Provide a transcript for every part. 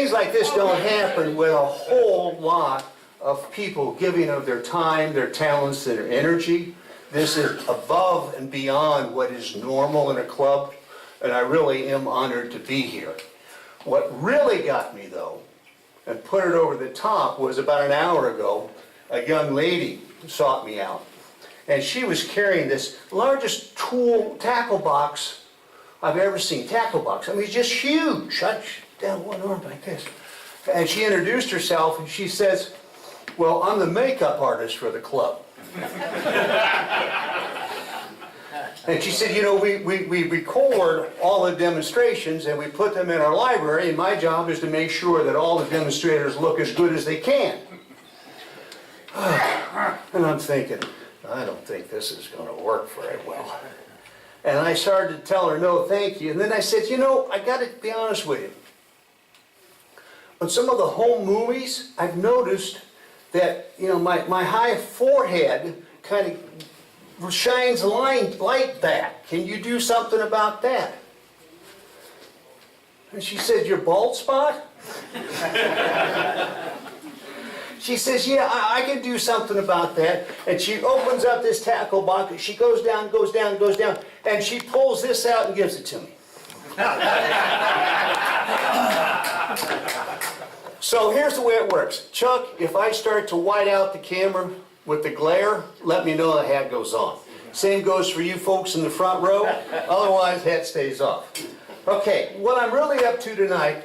things like this don't happen with a whole lot of people giving of their time, their talents, their energy. This is above and beyond what is normal in a club, and I really am honored to be here. What really got me, though, and put it over the top, was about an hour ago, a young lady sought me out. And she was carrying this largest tackle box I've ever seen. Tackle box. I mean, it's just huge. Down one arm like this. And she introduced herself and she says, well, I'm the makeup artist for the club. And she said, you know, we record all the demonstrations and we put them in our library, and my job is to make sure that all the demonstrators look as good as they can. And I'm thinking, I don't think this is going to work very well. And I started to tell her, no, thank you. And then I said, you know, I got to be honest with you. On some of the home movies, I've noticed that, you know, my high forehead kind of shines light back. Can you do something about that? And she said, your bald spot? She says, yeah, I can do something about that. And she opens up this tackle box. She goes down, goes down, goes down, and she pulls this out and gives it to me. So here's the way it works. Chuck, if I start to white out the camera with the glare, let me know the hat goes on. Same goes for you folks in the front row. Otherwise, hat stays off. Okay, what I'm really up to tonight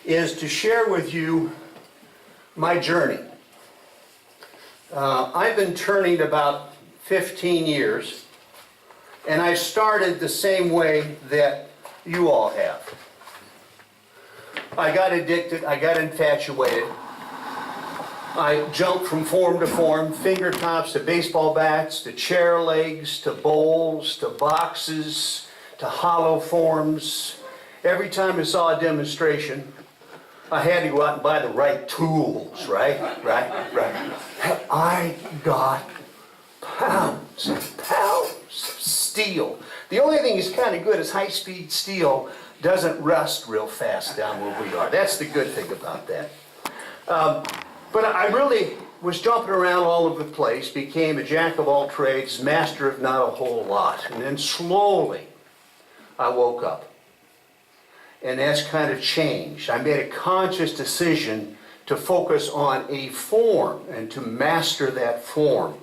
is to share with you my journey. I've been turning about 15 years, and I started the same way that you all have. I got addicted, I got infatuated. I jumped from form to form, finger tops to baseball bats, to chair legs, to bowls, to boxes, to hollow forms. Every time I saw a demonstration, I had to go out and buy the right tools, right? I got pounds and pounds of steel. The only thing that's kind of good is high-speed steel doesn't rust real fast down where we are. That's the good thing about that. But I really was jumping around all over the place, became a jack of all trades, master of not a whole lot. And then slowly, I woke up. And that's kind of changed. I made a conscious decision to focus on a form and to master that form.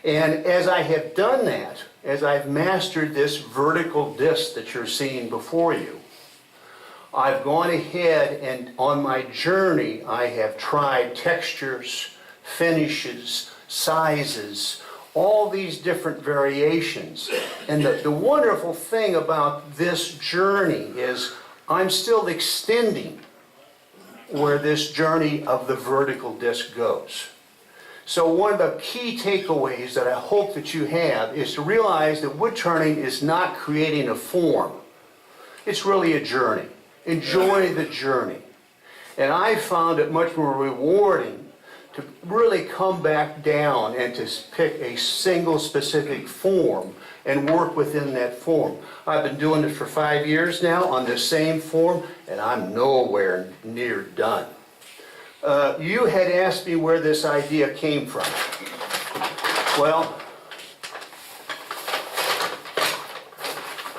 And as I have done that, as I've mastered this vertical disc that you're seeing before you, I've gone ahead and on my journey I have tried textures, finishes, sizes, all these different variations. And the wonderful thing about this journey is I'm still extending where this journey of the vertical disc goes. So one of the key takeaways that I hope that you have is to realize that wood turning is not creating a form. It's really a journey. Enjoy the journey. And I found it much more rewarding to really come back down and to pick a single specific form and work within that form. I've been doing it for 5 years now on the same form, and I'm nowhere near done. You had asked me where this idea came from. Well,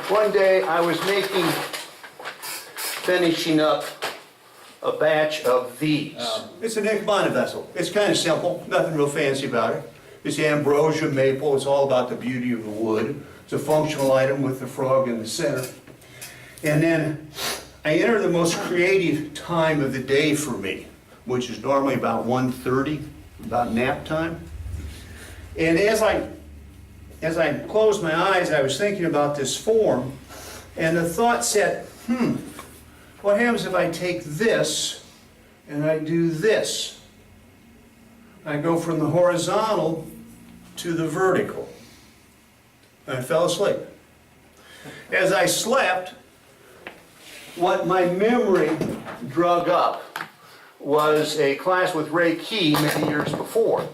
one day I was finishing up a batch of these. It's an Ekman vessel. It's kind of simple, nothing real fancy about it. It's ambrosia maple. It's all about the beauty of the wood. It's a functional item with the frog in the center. And then I enter the most creative time of the day for me, which is normally about 1:30, about nap time. And as I closed my eyes, I was thinking about this form, and the thought said, what happens if I take this and I do this? I go from the horizontal to the vertical. And I fell asleep. As I slept, what my memory drug up was a class with Ray Key many years before.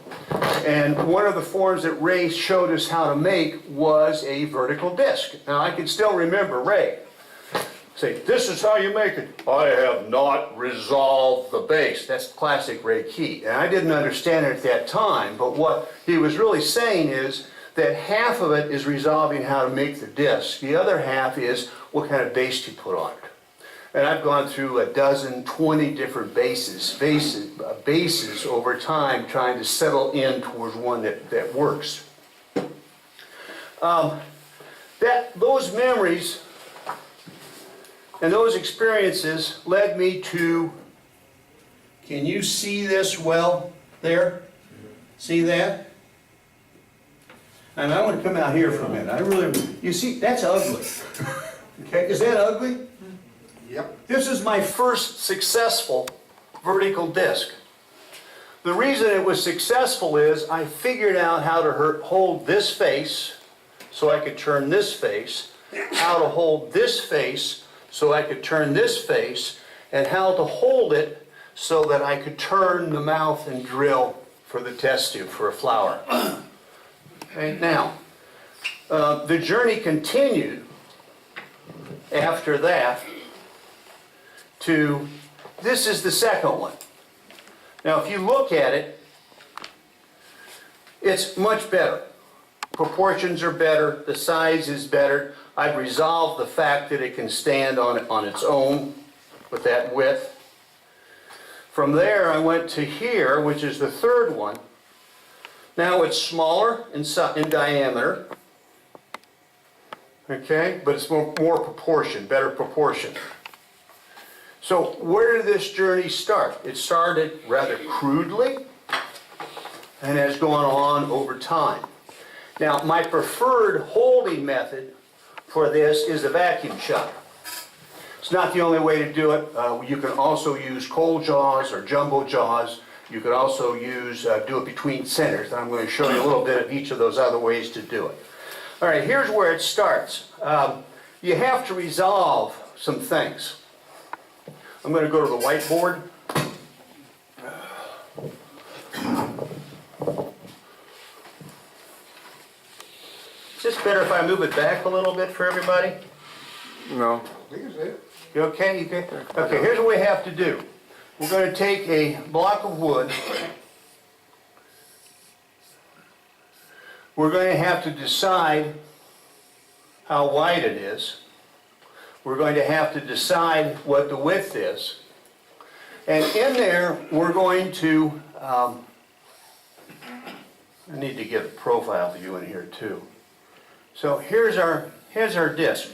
And one of the forms that Ray showed us how to make was a vertical disc. Now I can still remember Ray. Say, this is how you make it. I have not resolved the base. That's classic Ray Key. And I didn't understand it at that time, but what he was really saying is that half of it is resolving how to make the disc. The other half is what kind of base you put on it. And I've gone through a dozen, 20 different bases over time trying to settle in towards one that works. Those memories and those experiences led me to, can you see this well there? See that? And I want to come out here for a minute. You see, that's ugly. Okay, is that ugly? Yep. This is my first successful vertical disc. The reason it was successful is I figured out how to hold this face so I could turn this face, how to hold this face so I could turn this face, and how to hold it so that I could turn the mouth and drill for the test tube for a flower. Okay, now, the journey continued after that to, this is the second one. Now if you look at it, it's much better. Proportions are better, the size is better. I've resolved the fact that it can stand on its own with that width. From there I went to here, which is the third one. Now it's smaller in diameter, okay, but it's more proportion, better proportion. So where did this journey start? It started rather crudely and has gone on over time. Now my preferred holding method for this is a vacuum shop. It's not the only way to do it. You can also use cold jaws or jumbo jaws. You could also use, do it between centers. I'm going to show you a little bit of each of those other ways to do it. All right, here's where it starts. You have to resolve some things. I'm going to go to the whiteboard. Is this better if I move it back a little bit for everybody? No. You okay? You okay? Okay, here's what we have to do. We're going to take a block of wood. We're going to have to decide how wide it is. We're going to have to decide what the width is. And in there, we're going to, I need to get a profile view in here too. So here's our disc.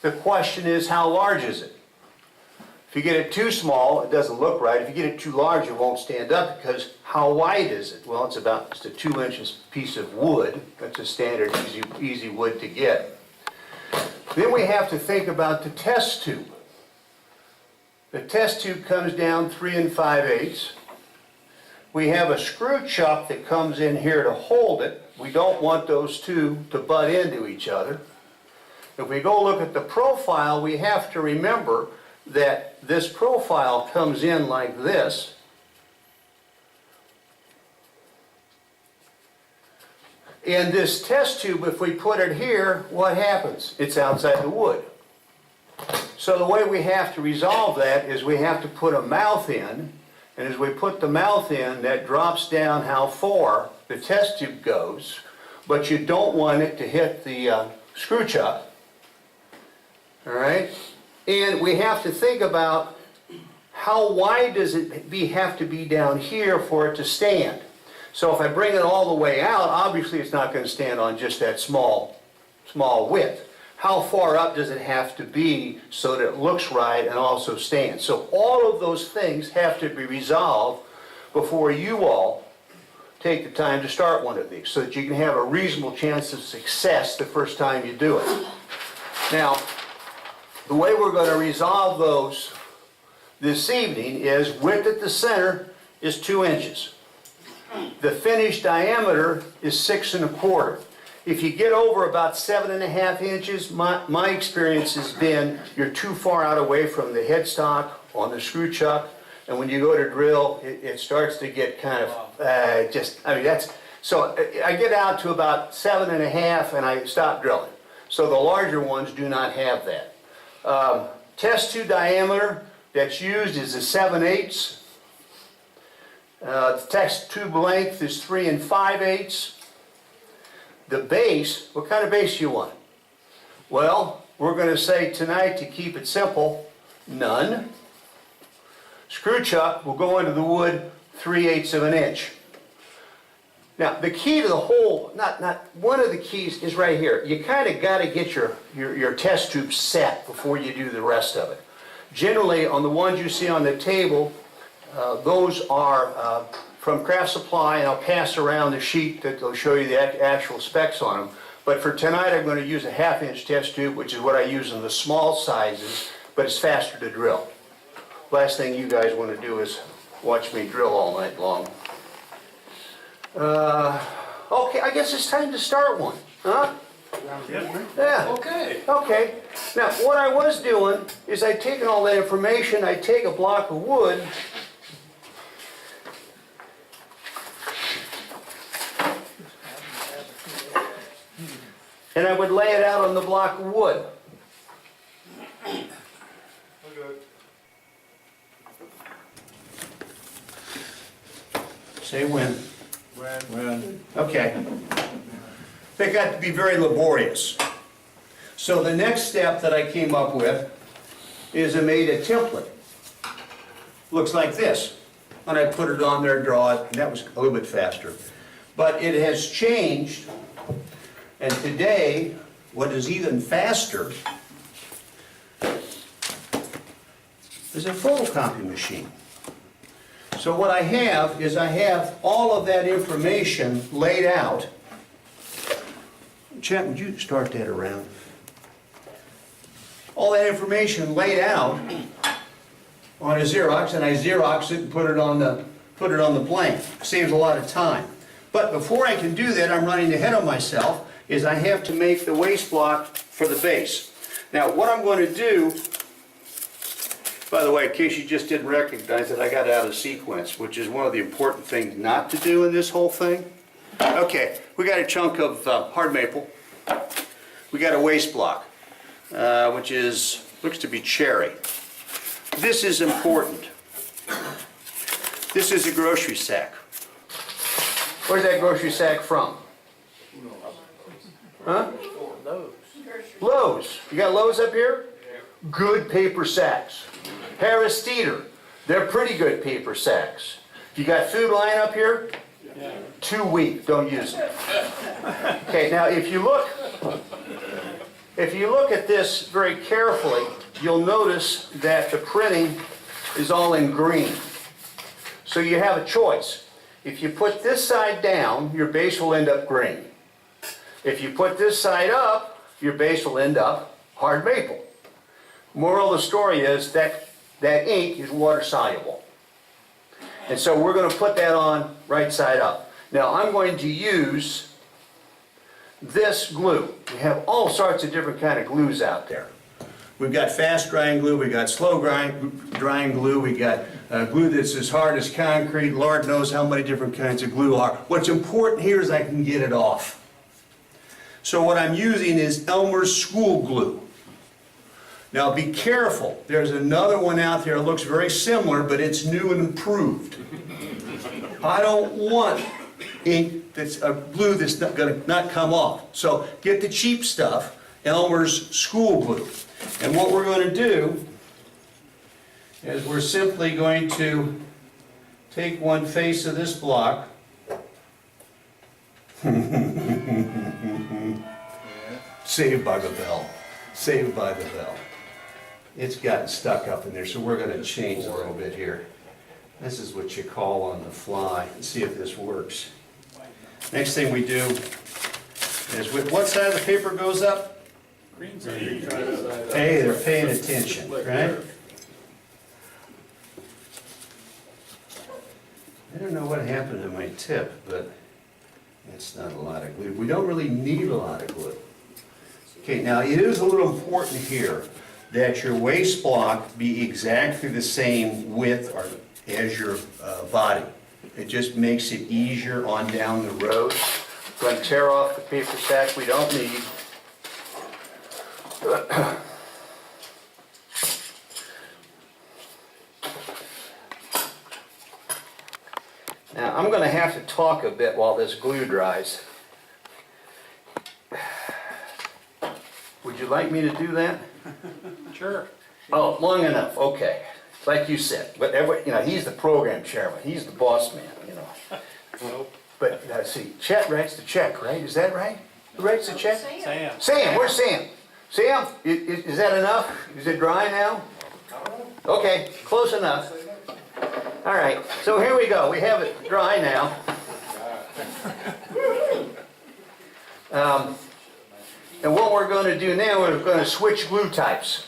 The question is, how large is it? If you get it too small, it doesn't look right. If you get it too large, it won't stand up because how wide is it? Well, it's about just a 2-inch piece of wood. That's a standard easy wood to get. Then we have to think about the test tube. The test tube comes down 3 5/8. We have a screw chuck that comes in here to hold it. We don't want those two to butt into each other. If we go look at the profile, we have to remember that this profile comes in like this. And this test tube, if we put it here, what happens? It's outside the wood. So the way we have to resolve that is we have to put a mouth in, and as we put the mouth in, that drops down how far the test tube goes, but you don't want it to hit the screw chuck. All right? And we have to think about how wide does it have to be down here for it to stand. So if I bring it all the way out, obviously it's not going to stand on just that small width. How far up does it have to be so that it looks right and also stands? So all of those things have to be resolved before you all take the time to start one of these so that you can have a reasonable chance of success the first time you do it. Now, the way we're going to resolve those this evening is width at the center is 2 inches. The finished diameter is 6 1/4. If you get over about 7 1/2 inches, my experience has been you're too far out away from the headstock on the screw chuck, and when you go to drill, it starts to get kind of so I get out to about 7 1/2 and I stop drilling. So the larger ones do not have that. Test tube diameter that's used is a 7/8. The test tube length is 3 5/8. The base, what kind of base do you want? Well, we're going to say tonight, to keep it simple, none. Screw chuck will go into the wood 3/8 of an inch. Now, the key to the whole, one of the keys is right here. You kind of got to get your test tube set before you do the rest of it. Generally, on the ones you see on the table, those are from Craft Supply, and I'll pass around the sheet that will show you the actual specs on them. But for tonight, I'm going to use a 1/2 inch test tube, which is what I use in the small sizes, but it's faster to drill. Last thing you guys want to do is watch me drill all night long. Okay, I guess it's time to start one, huh? Yeah. Okay. Okay. Now, what I was doing is I'd taken all that information, I'd take a block of wood, and I would lay it out on the block of wood. Say when. When? Okay. They got to be very laborious. So the next step that I came up with is I made a template. Looks like this. And I put it on there, draw it, and that was a little bit faster. But it has changed, and today, what is even faster is a photocopy machine. So what I have is I have all of that information laid out. Chet, would you start that around? All that information laid out on a Xerox, and I Xerox it and put it on the blank. Saves a lot of time. But before I can do that, I'm running ahead of myself, is I have to make the waste block for the base. Now what I'm going to do, by the way, in case you just didn't recognize it, I got out of sequence, which is one of the important things not to do in this whole thing. Okay, we got a chunk of hard maple. We got a waste block, which looks to be cherry. This is important. This is a grocery sack. Where's that grocery sack from? Huh? Lowe's. You got Lowe's up here? Good paper sacks. Harris Teeter. They're pretty good paper sacks. You got Food Lion up here? Too weak. Don't use it. Okay, now if you look at this very carefully, you'll notice that the printing is all in green. So you have a choice. If you put this side down, your base will end up green. If you put this side up, your base will end up hard maple. Moral of the story is that ink is water soluble. And so we're going to put that on right side up. Now I'm going to use this glue. We have all sorts of different kind of glues out there. We've got fast drying glue, we got slow drying glue, we got glue that's as hard as concrete. Lord knows how many different kinds of glue are. What's important here is I can get it off. So what I'm using is Elmer's school glue. Now be careful, there's another one out there that looks very similar, but it's new and improved. I don't want ink that's a glue that's not going to not come off. So get the cheap stuff, Elmer's school glue. And what we're going to do is we're simply going to take one face of this block. Saved by the bell. Saved by the bell. It's gotten stuck up in there, so we're going to change a little bit here. This is what you call on the fly. Let's see if this works. Next thing we do is with what side of the paper goes up? Green side. Hey, they're paying attention, right? I don't know what happened to my tip, but that's not a lot of glue. We don't really need a lot of glue. Okay, now it is a little important here that your waste block be exactly the same width or as your body. It just makes it easier on down the road. Going to tear off the paper sack we don't need. Now, I'm going to have to talk a bit while this glue dries. Would you like me to do that? Sure. Oh, long enough, okay. Like you said, but you know, he's the program chairman, he's the boss man, you know. Nope. But, see, Chet writes the check, right? Is that right? Who writes the check? Sam. Sam, where's Sam? Sam, is that enough? Is it dry now? Okay, close enough. All right, so here we go. We have it dry now. And what we're going to do now is we're going to switch glue types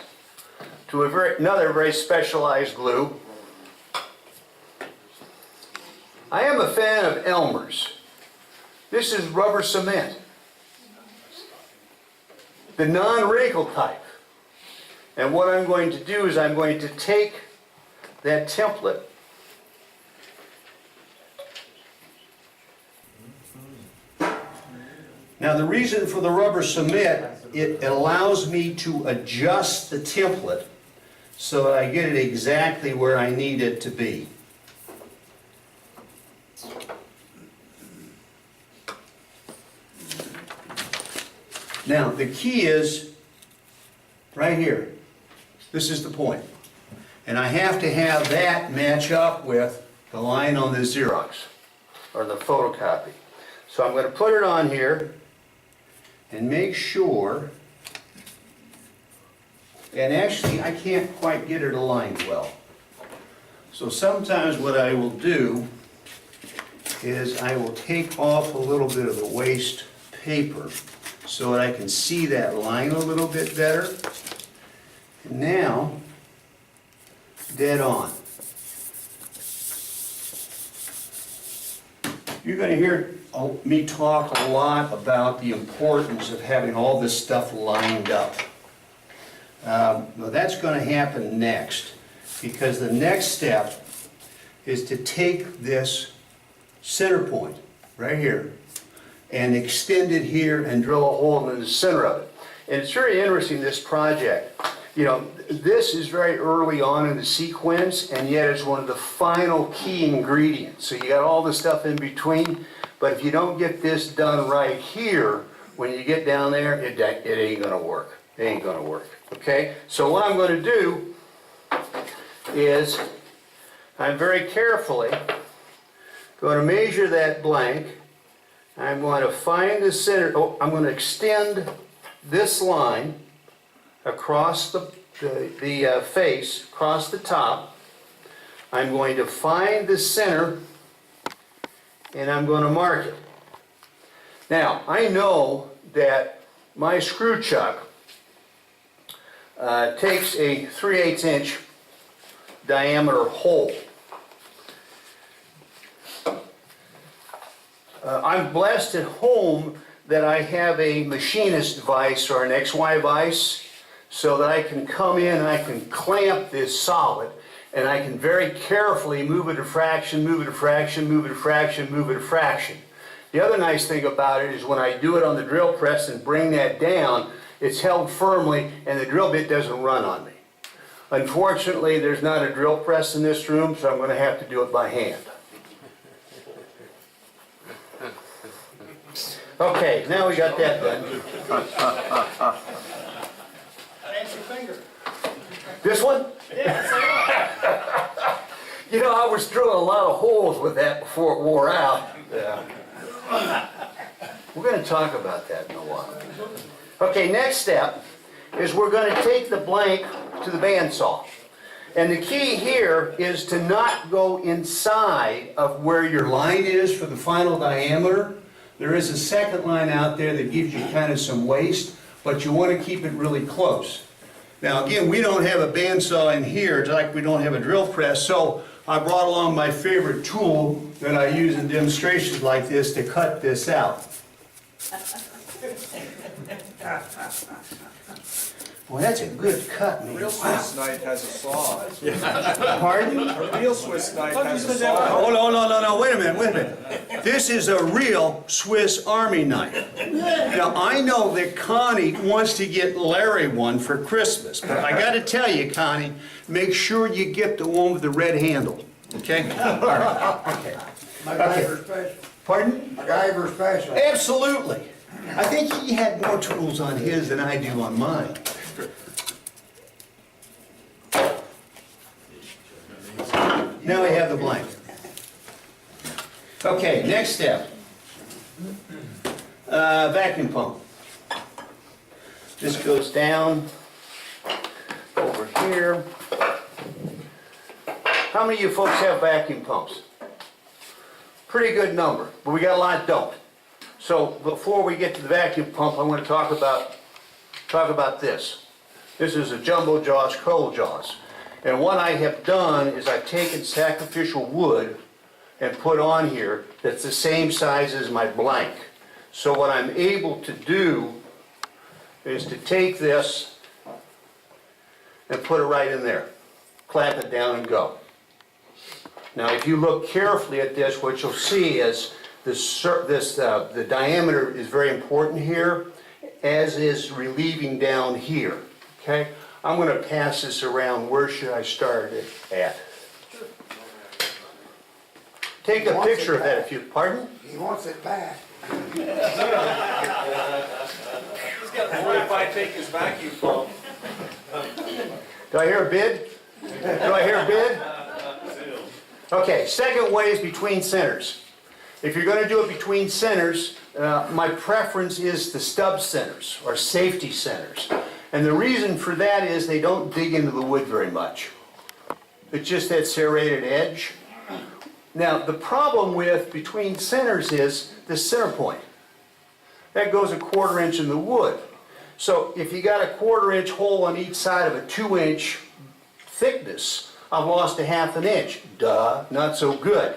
to another very specialized glue. I am a fan of Elmer's. This is rubber cement, the non-wrinkle type. And what I'm going to do is I'm going to take that template Now the reason for the rubber cement, it allows me to adjust the template so that I get it exactly where I need it to be. Now the key is right here. This is the point. And I have to have that match up with the line on the Xerox or the photocopy. So I'm going to put it on here and make sure, and actually I can't quite get it aligned well. So sometimes what I will do is I will take off a little bit of the waste paper so that I can see that line a little bit better. And now, dead on. You're going to hear me talk a lot about the importance of having all this stuff lined up. Well, that's going to happen next, because the next step is to take this center point right here and extend it here and drill a hole in the center of it. And it's very interesting, this project. You know, this is very early on in the sequence, and yet it's one of the final key ingredients. So you got all the stuff in between, but if you don't get this done right here, when you get down there, it ain't gonna work. It ain't gonna work, okay? So what I'm gonna do is, I'm very carefully going to measure that blank. I'm going to find the center, I'm going to extend this line across the face, across the top. I'm going to find the center and I'm going to mark it. Now, I know that my screw chuck takes a 3/8 inch diameter hole. I'm blessed at home that I have a machinist vise or an XY vise, so that I can come in and I can clamp this solid, and I can very carefully move it a fraction, move it a fraction, move it a fraction, move it a fraction. The other nice thing about it is when I do it on the drill press and bring that down, it's held firmly and the drill bit doesn't run on me. Unfortunately, there's not a drill press in this room, so I'm going to have to do it by hand. Okay, now we got that done. Fancy finger. This one? Yeah, You know, I was drilling a lot of holes with that before it wore out. Yeah. We're going to talk about that in a while. Okay, next step is we're going to take the blank to the bandsaw. And the key here is to not go inside of where your line is for the final diameter. There is a second line out there that gives you kind of some waste, but you want to keep it really close. Now again, we don't have a bandsaw in here, just like we don't have a drill press, so I brought along my favorite tool that I use in demonstrations like this to cut this out. Well, that's a good cut, man. A real Swiss knife has a saw. Pardon? A real Swiss knife has a saw. Oh, no, wait a minute. This is a real Swiss Army knife. Now, I know that Connie wants to get Larry one for Christmas, but I gotta tell you, Connie, make sure you get the one with the red handle, okay? All right, okay. MacGyver special. Pardon? MacGyver special. Absolutely. I think he had more tools on his than I do on mine. Now we have the blanket. Okay, next step. Vacuum pump. This goes down over here. How many of you folks have vacuum pumps? Pretty good number, but we got a lot don't. So before we get to the vacuum pump, I want to talk about this. This is a jumbo jaws, coal jaws. And what I have done is I've taken sacrificial wood and put on here that's the same size as my blank. So what I'm able to do is to take this and put it right in there. Clamp it down and go. Now if you look carefully at this, what you'll see is the diameter is very important here, as is relieving down here. Okay? I'm going to pass this around. Where should I start it at? Take a picture of that if you, pardon? He wants it back. He's got more if I take his vacuum pump. Do I hear a bid? Do I hear a bid? Okay, second way is between centers. If you're going to do it between centers, my preference is the stub centers or safety centers. And the reason for that is they don't dig into the wood very much. It's just that serrated edge. Now, the problem with between centers is the center point. That goes 1/4 inch in the wood. So if you got a 1/4 inch hole on each side of a 2-inch thickness, I've lost a 1/2 inch. Duh, not so good.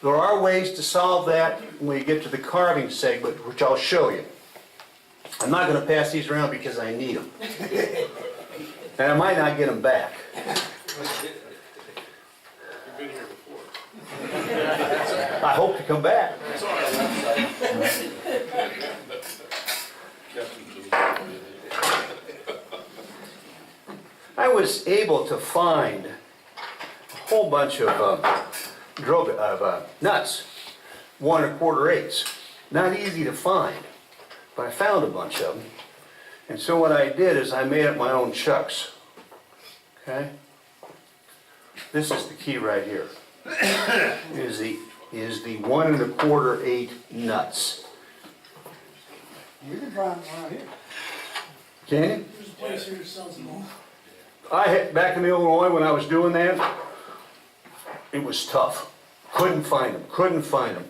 There are ways to solve that when we get to the carving segment, which I'll show you. I'm not going to pass these around because I need them. And I might not get them back. I hope to come back. I was able to find a whole bunch of nuts, 1 1/4 Not easy to find, but I found a bunch of them. And so what I did is I made up my own chucks. Okay? This is the key right here. Is the 1 1/4 nuts. You can find one out here. Can you? There's a place here that sells them all. Back in Illinois when I was doing that, it was tough. Couldn't find them.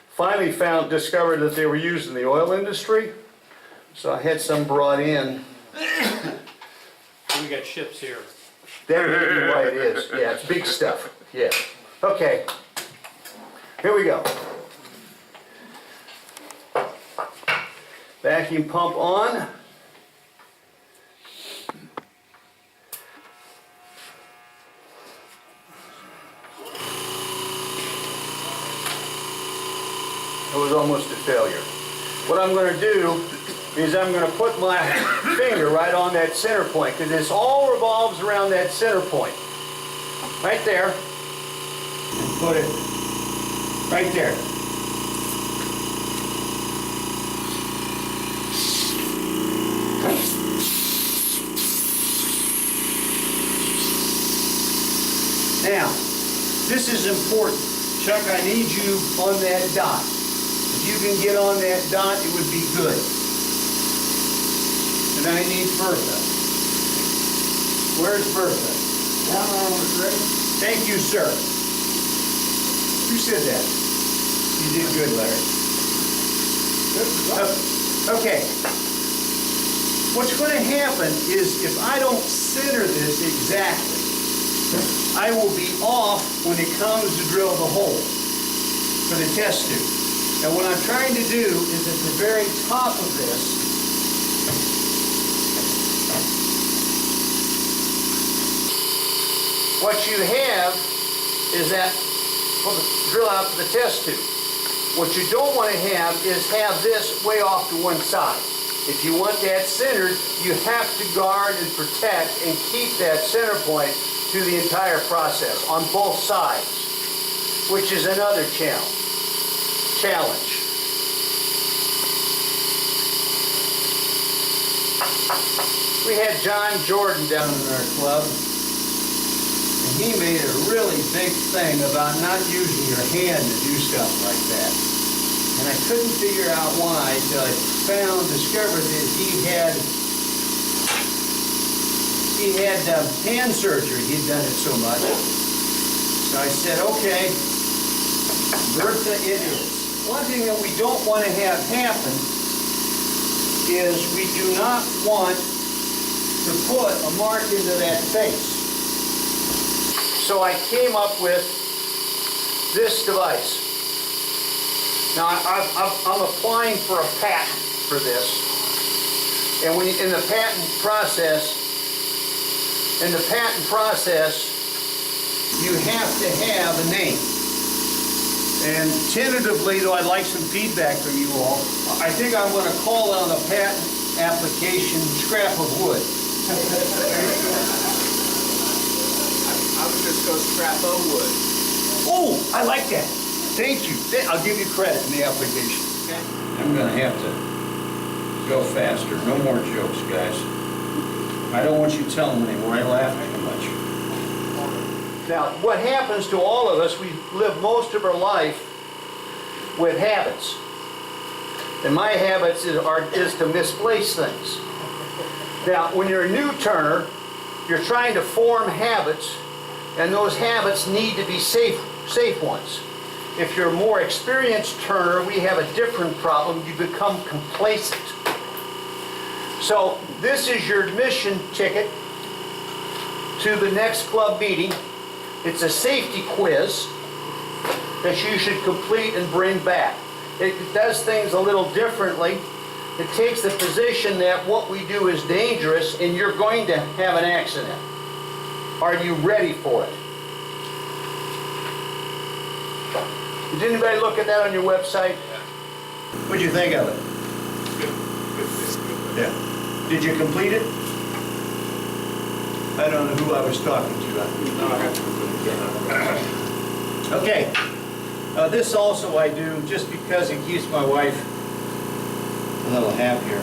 Finally discovered that they were used in the oil industry. So I had some brought in. We got ships here. That may be why it is. Yeah, it's big stuff. Yeah. Okay. Here we go. Vacuum pump on. It was almost a failure. What I'm going to do is I'm going to put my finger right on that center point, because this all revolves around that center point. Right there. And put it right there. Now, this is important. Chuck, I need you on that dot. If you can get on that dot, it would be good. And I need Bertha. Where's Bertha? Down on the grade. Thank you, sir. Who said that? You did good, Larry. Okay. What's going to happen is if I don't center this exactly, I will be off when it comes to drill the hole for the test tube. And what I'm trying to do is at the very top of this, what you have is that, well, drill out to the test tube. What you don't want to have is have this way off to one side. If you want that centered, you have to guard and protect and keep that center point through the entire process on both sides. which is another challenge. We had John Jordan down in our club, and he made a really big thing about not using your hand to do stuff like that. And I couldn't figure out why until I discovered that he had hand surgery. He'd done it so much. So I said, okay, Bertha it is. One thing that we don't want to have happen is we do not want to put a mark into that face. So I came up with this device. Now I'm applying for a patent for this, and when in the patent process, you have to have a name. And tentatively, though, I'd like some feedback from you all. I think I'm going to call on the patent application scrap of wood. I would just go scrap o wood. Oh, I like that. Thank you. I'll give you credit in the application. Okay. I'm going to have to go faster. No more jokes, guys. I don't want you telling them anymore. I laugh too much. Now, what happens to all of us, we live most of our life with habits. And my habits is to misplace things. Now, when you're a new turner, you're trying to form habits, and those habits need to be safe ones. If you're a more experienced turner, we have a different problem. You become complacent. So this is your admission ticket to the next club meeting. It's a safety quiz that you should complete and bring back. It does things a little differently. It takes the position that what we do is dangerous and you're going to have an accident. Are you ready for it? Did anybody look at that on your website? What did you think of it? Good. Yeah. Did you complete it? I don't know who I was talking to. No, I have to put it together. Okay. This also I do just because it keeps my wife a little happier.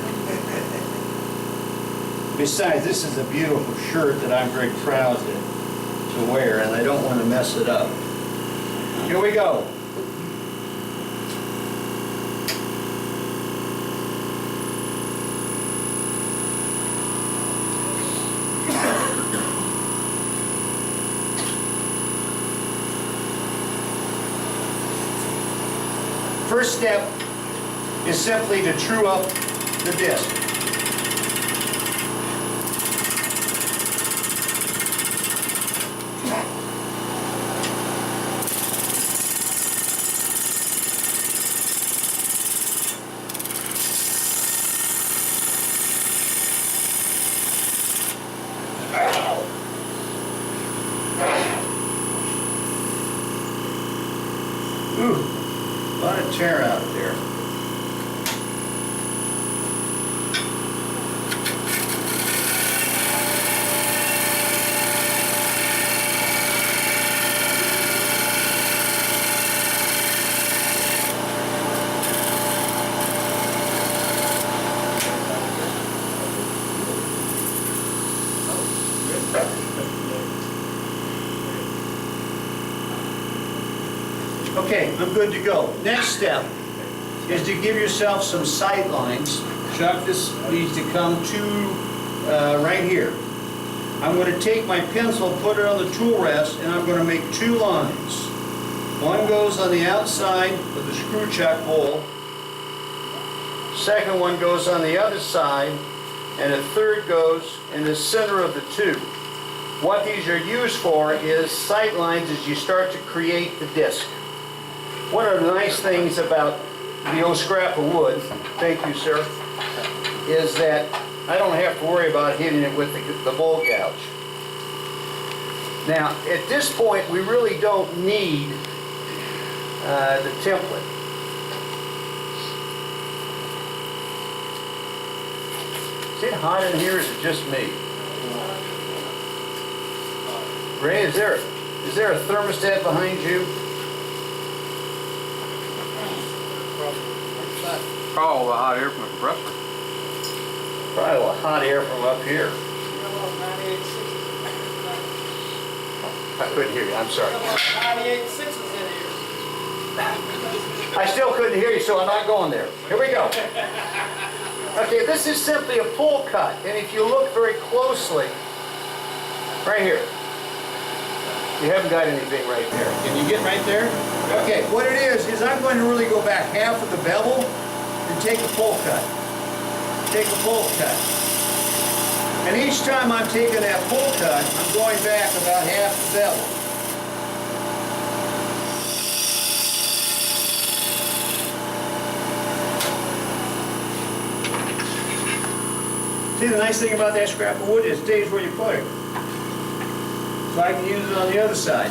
Besides, this is a beautiful shirt that I'm very proud to wear, and I don't want to mess it up. Here we go. First step is simply to true up the disc. Ooh. A lot of tear out there. Okay, I'm good to go. Next step is to give yourself some sight lines. Chuck, this needs to come to right here. I'm going to take my pencil, put it on the tool rest, and I'm going to make two lines. One goes on the outside of the screw chuck hole. Second one goes on the other side, and a third goes in the center of the two. What these are used for is sight lines as you start to create the disc. One of the nice things about the old scrap of wood, thank you, sir, is that I don't have to worry about hitting it with the bowl gouge. Now, at this point, we really don't need the template. Is it hot in here, or is it just me? Ray, is there a thermostat behind you? call the hot air from the compressor. Probably a hot air from up here. I couldn't hear you, I'm sorry. 98.6 is in here. I still couldn't hear you, so I'm not going there. Here we go. Okay, this is simply a pull cut, and if you look very closely, right here, you haven't got anything right there. Can you get right there? Okay, what it is I'm going to really go back half of the bevel and take a pull cut. Take a pull cut. And each time I'm taking that pull cut, I'm going back about half the bevel. See, the nice thing about that scrap of wood is it stays where you put it. So I can use it on the other side.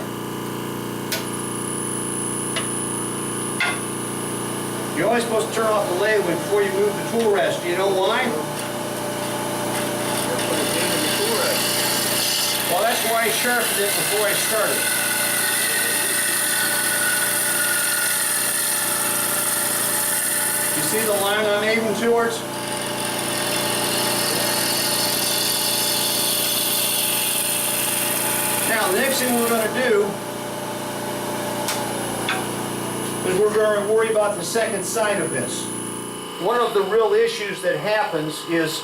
You're always supposed to turn off the lathe before you move the tool rest. Do you know why? Well, that's why I sharpened it before I started. You see the line I'm aiming towards? Now, the next thing we're going to do is we're going to worry about the second side of this. One of the real issues that happens is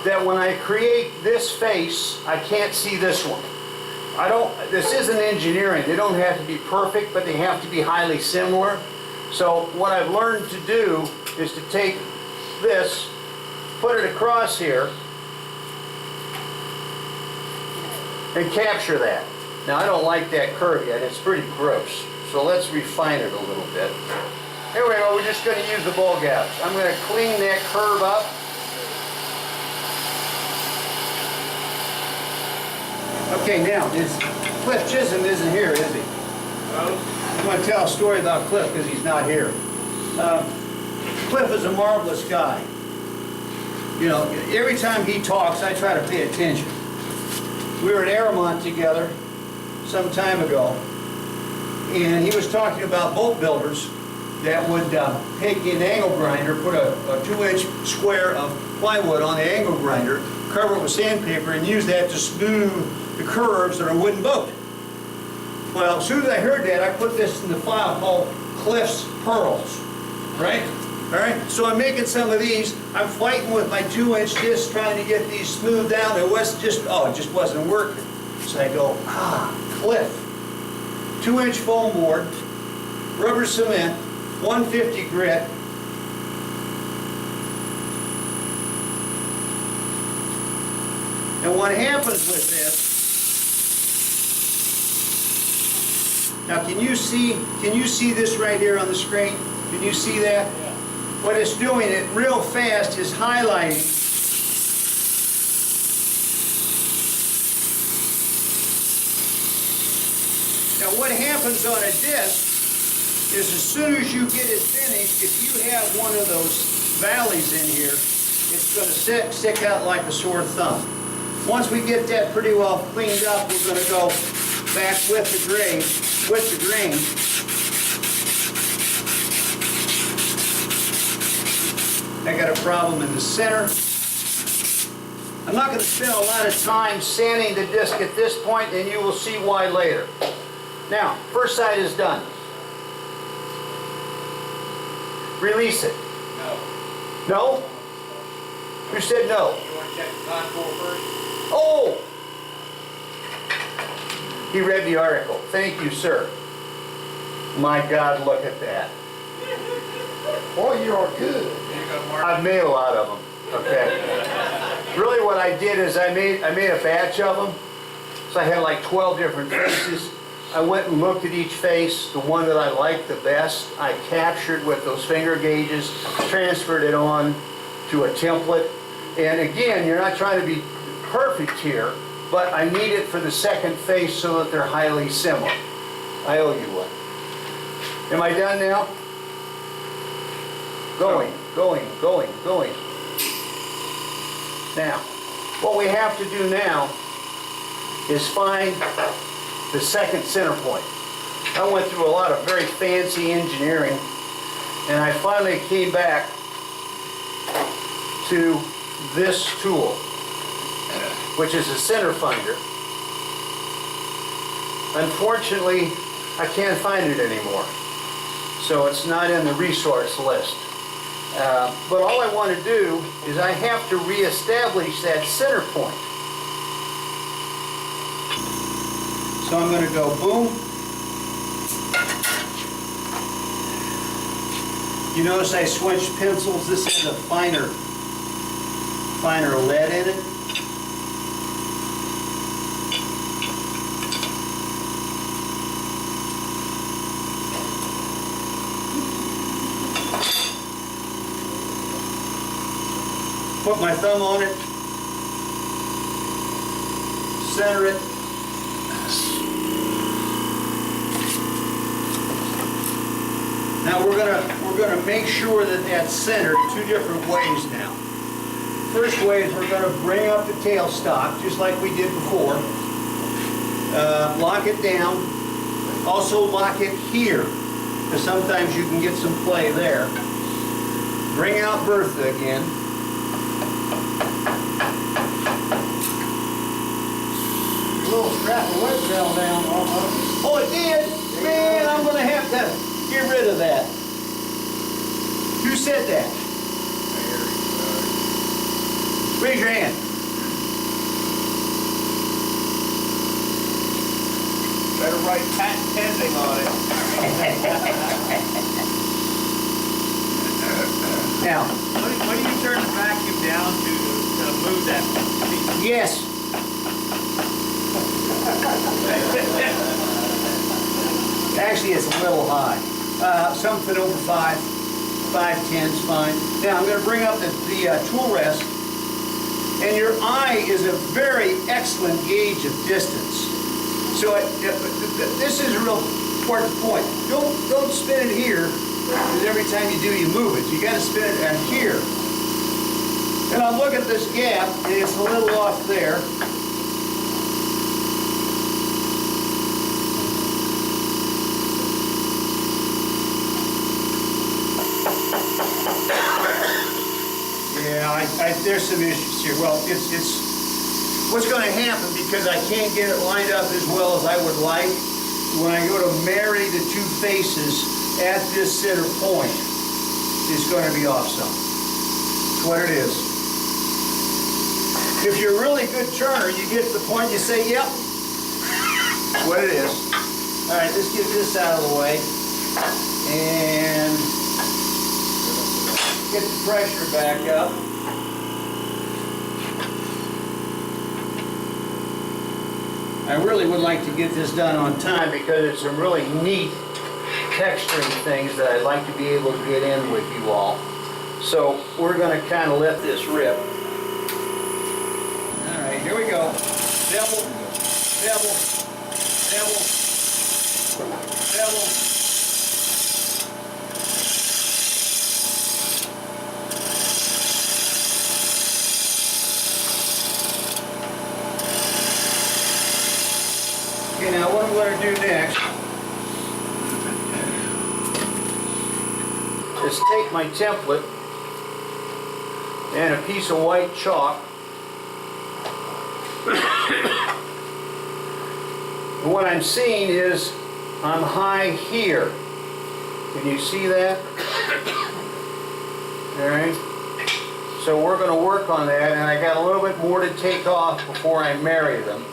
that when I create this face, I can't see this one. This isn't engineering. They don't have to be perfect, but they have to be highly similar. So what I've learned to do is to take this, put it across here, and capture that. Now I don't like that curve yet, it's pretty gross. So let's refine it a little bit. Here we go, we're just going to use the bowl gouge. I'm going to clean that curve up. Okay, now, Cliff Chisholm isn't here, is he? I'm going to tell a story about Cliff because he's not here. Cliff is a marvelous guy. You know, every time he talks, I try to pay attention. We were at Aramont together some time ago, and he was talking about boat builders that would take an angle grinder, put a 2-inch square of plywood on the angle grinder, cover it with sandpaper, and use that to smooth the curves on a wooden boat. Well, as soon as I heard that, I put this in the file called Cliff's Pearls, right? All right, so I'm making some of these. I'm fighting with my 2-inch disc trying to get these smoothed down. It just wasn't working. So I go, Cliff, 2-inch foam board, rubber cement, 150 grit. And what happens with this, now can you see this right here on the screen? Can you see that? Yeah. What it's doing, it real fast is highlighting. Now what happens on a disc is as soon as you get it finished, if you have one of those valleys in here, it's going to stick out like a sore thumb. Once we get that pretty well cleaned up, we're going to go back with the grain. I got a problem in the center. I'm not going to spend a lot of time sanding the disc at this point, and you will see why later. Now, first side is done. Release it. No. No? Who said no? You want to check the contour first? Oh! He read the article. Thank you, sir. My God, look at that. Boy, you are good. You go, Mark. I've made a lot of them, okay? Really what I did is I made a batch of them. So I had like 12 different faces. I went and looked at each face, the one that I liked the best. I captured with those finger gauges, transferred it on to a template. And again, you're not trying to be perfect here, but I need it for the second face so that they're highly similar. I owe you one. Am I done now? Going. Now, what we have to do now is find the second center point. I went through a lot of very fancy engineering, and I finally came back to this tool, which is a center finder. Unfortunately, I can't find it anymore, so it's not in the resource list. But all I want to do is I have to reestablish that center point. So I'm going to go boom. You notice I switched pencils. This has a finer lead in it. Put my thumb on it, center it. Now we're gonna make sure that that's centered two different ways now. First way is we're gonna bring up the tailstock just like we did before. Lock it down. Also lock it here, because sometimes you can get some play there. Bring out Bertha again. A little scrap of wood fell down almost. Oh, it did? Man, I'm gonna have to get rid of that. Who said that? Raise your hand. Better write patent pending on it. Now, What do you turn the vacuum down to move that piece? yes. Actually, it's a little high. Something over 5'10" is fine. Now, I'm going to bring up the tool rest. And your eye is a very excellent gauge of distance. So this is a real important point. Don't spin it here, because every time you do, you move it. So you got to spin it at here. And I'll look at this gap, and it's a little off there. Yeah, there's some issues here. Well, it's what's going to happen, because I can't get it lined up as well as I would like. When I go to marry the two faces at this center point, it's going to be off some. That's what it is. If you're a really good turner, you get to the point you say, yep, that's what it is. All right, let's get this out of the way. And get the pressure back up. I really would like to get this done on time, because it's some really neat texturing things that I'd like to be able to get in with you all. So we're going to kind of let this rip. All right, here we go. Bevel, bevel, bevel, bevel. Okay, now what I'm going to do next is take my template and a piece of white chalk. And what I'm seeing is I'm high here. Can you see that? All right. So we're going to work on that, and I got a little bit more to take off before I marry them.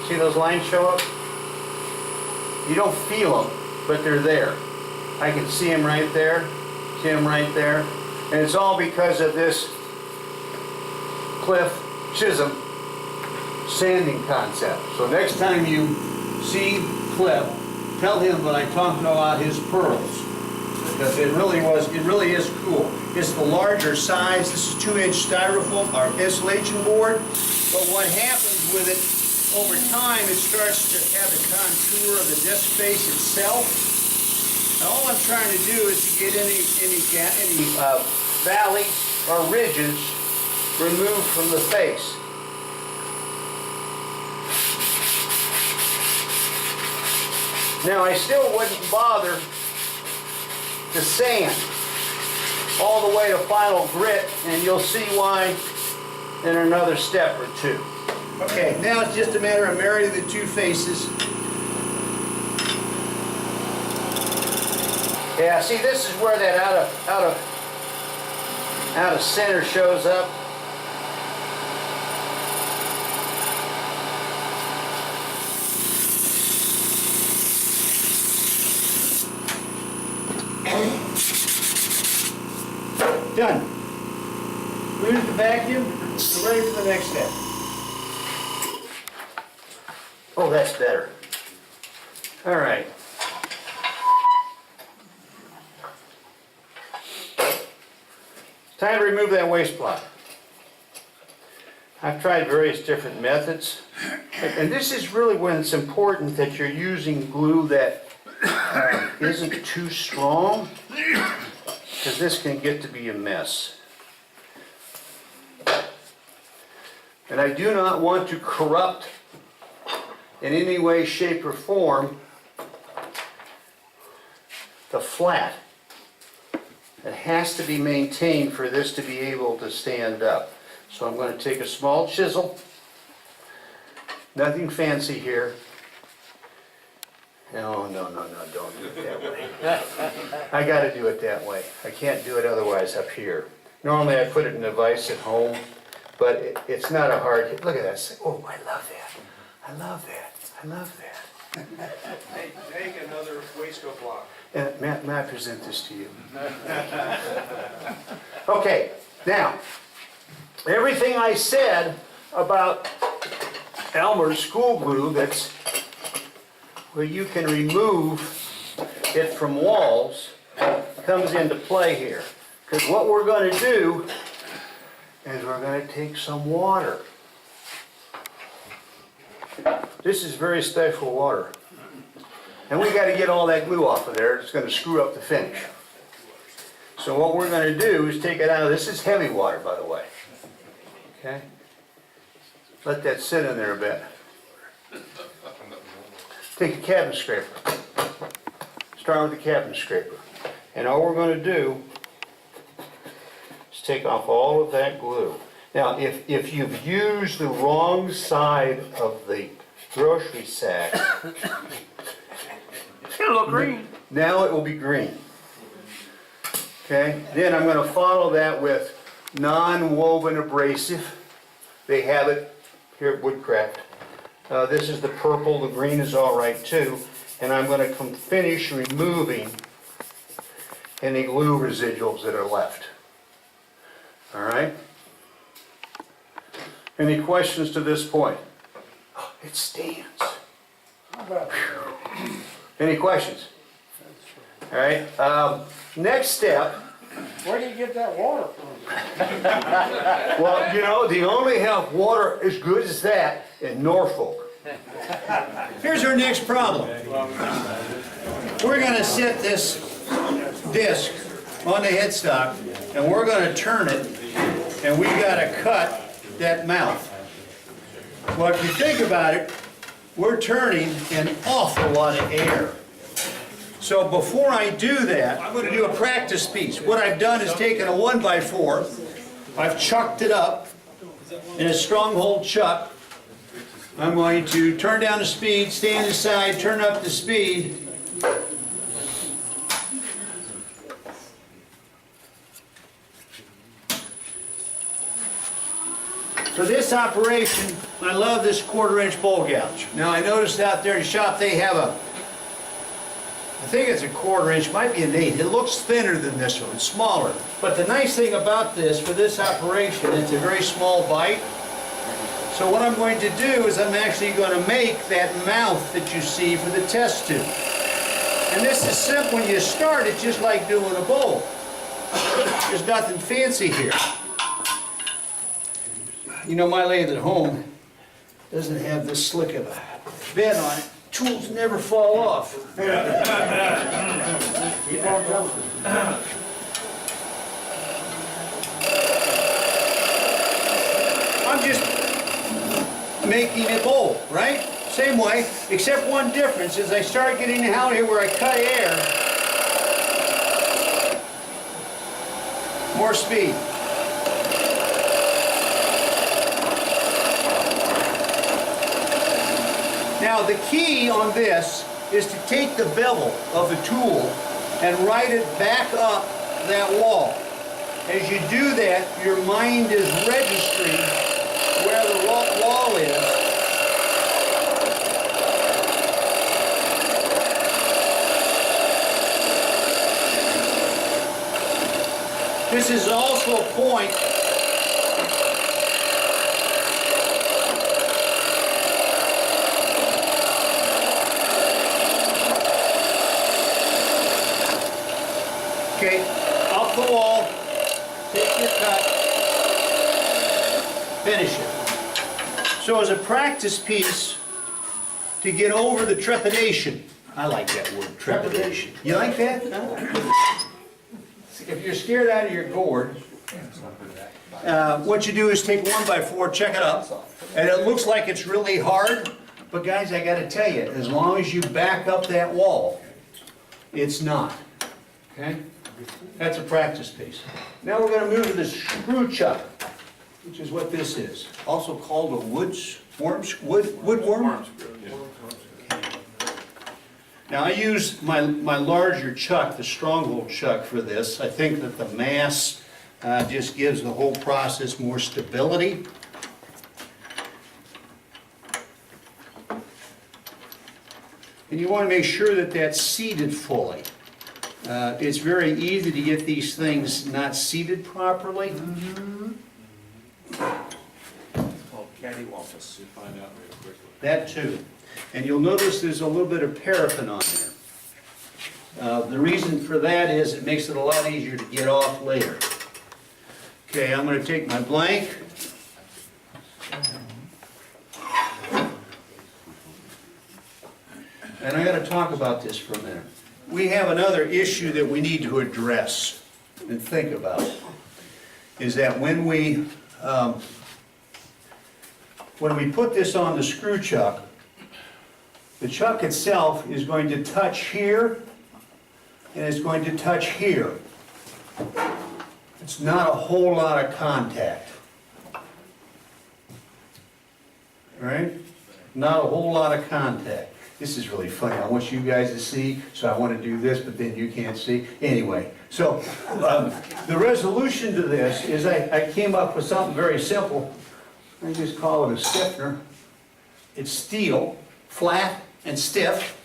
See those lines show up? You don't feel them, but they're there. I can see them right there, see them right there. And it's all because of this Cliff Chisholm sanding concept. So next time you see Cliff, tell him that I talked about his pearls. Because it really is cool. It's the larger size. This is 2-inch styrofoam, or insulation board. But what happens with it, over time, it starts to have the contour of the disc face itself. And all I'm trying to do is to get any valleys or ridges removed from the face. Now, I still wouldn't bother to sand all the way to final grit, and you'll see why in another step or two. Okay, now it's just a matter of marrying the two faces. Yeah, see, this is where that out of center shows up. Done. Use the vacuum. We're ready for the next step. Oh, that's better. All right. Time to remove that waste block. I've tried various different methods, and this is really when it's important that you're using glue that isn't too strong, because this can get to be a mess. And I do not want to corrupt in any way, shape, or form the flat. It has to be maintained for this to be able to stand up. So I'm going to take a small chisel, nothing fancy here. No, don't do it that way. I got to do it that way. I can't do it otherwise up here. Normally I put it in a vise at home, but it's not a hard hit. Look at that. Oh, I love that. I love that. I love that. Make another waistcoat block. May I present this to you? Okay, now, everything I said about Elmer's school glue, that's where you can remove it from walls, comes into play here. Because what we're going to do is we're going to take some water. This is very special water. And we got to get all that glue off of there. It's going to screw up the finish. So what we're going to do is take it out of, this is heavy water, by the way. Okay? Let that sit in there a bit. Take a cabinet scraper. Start with the cabinet scraper. And all we're going to do is take off all of that glue. Now, if you've used the wrong side of the grocery sack, It'll look green. now it will be green. Okay? Then I'm going to follow that with non-woven abrasive. They have it here at Woodcraft. This is the purple, the green is all right too. And I'm going to finish removing any glue residuals that are left. All right? Any questions to this point? Oh, it stands. Any questions? All right. Next step. Where do you get that water from? Well, you know, they only have water as good as that in Norfolk. Here's our next problem. We're going to set this disc on the headstock, and we're going to turn it, and we've got to cut that mouth. Well, if you think about it, we're turning an awful lot of air. So before I do that, I'm going to do a practice piece. What I've done is taken a 1x4, I've chucked it up in a stronghold chuck. I'm going to turn down the speed, stand aside, turn up the speed. For this operation, I love this 1/4-inch bowl gouge. Now I noticed out there in the shop they have I think it's a 1/4 inch, might be an 1/8. It looks thinner than this one, it's smaller. But the nice thing about this, for this operation, it's a very small bite. So what I'm going to do is I'm actually going to make that mouth that you see for the test tube. And this is simple. When you start, it's just like doing a bowl. There's nothing fancy here. You know, my lathe at home doesn't have this slick of a bed on it. Tools never fall off. I'm just making a bowl, right? Same way, except one difference is I start getting out here where I cut air. More speed. Now the key on this is to take the bevel of the tool and ride it back up that wall. As you do that, your mind is registering where the wall is. This is also a point okay, off the wall, take your cut, finish it. So as a practice piece, to get over the trepidation, I like that word, trepidation. You like that? If you're scared out of your gourd, what you do is take 1x4, check it up, and it looks like it's really hard, but guys, I gotta tell you, as long as you back up that wall, it's not, okay? That's a practice piece. Now we're going to move to the screw chuck, which is what this is. Also called a woodworm. Now I use my larger chuck, the stronghold chuck for this. I think that the mass just gives the whole process more stability. And you want to make sure that that's seated fully. It's very easy to get these things not seated properly. It's called cattywampus, you find out real quickly. That too. And you'll notice there's a little bit of paraffin on there. The reason for that is it makes it a lot easier to get off later. Okay, I'm going to take my blank. And I got to talk about this for a minute. We have another issue that we need to address and think about, is that when we put this on the screw chuck, the chuck itself is going to touch here and it's going to touch here. It's not a whole lot of contact. Right? Not a whole lot of contact. This is really funny. I want you guys to see, so I want to do this, but then you can't see. Anyway, so the resolution to this is I came up with something very simple. I just call it a stiffener. It's steel, flat and stiff.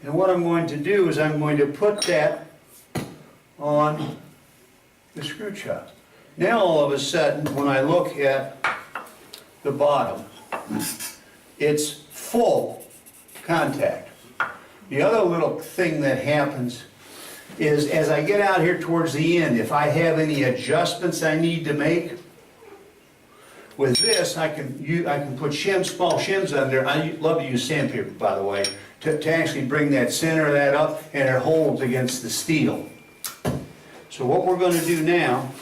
And what I'm going to do is I'm going to put that on the screw chuck. Now all of a sudden, when I look at the bottom, it's full contact. The other little thing that happens is as I get out here towards the end, if I have any adjustments I need to make, with this I can put small shims under. I love to use sandpaper, by the way, to actually bring that center of that up, and it holds against the steel. So what we're going to do now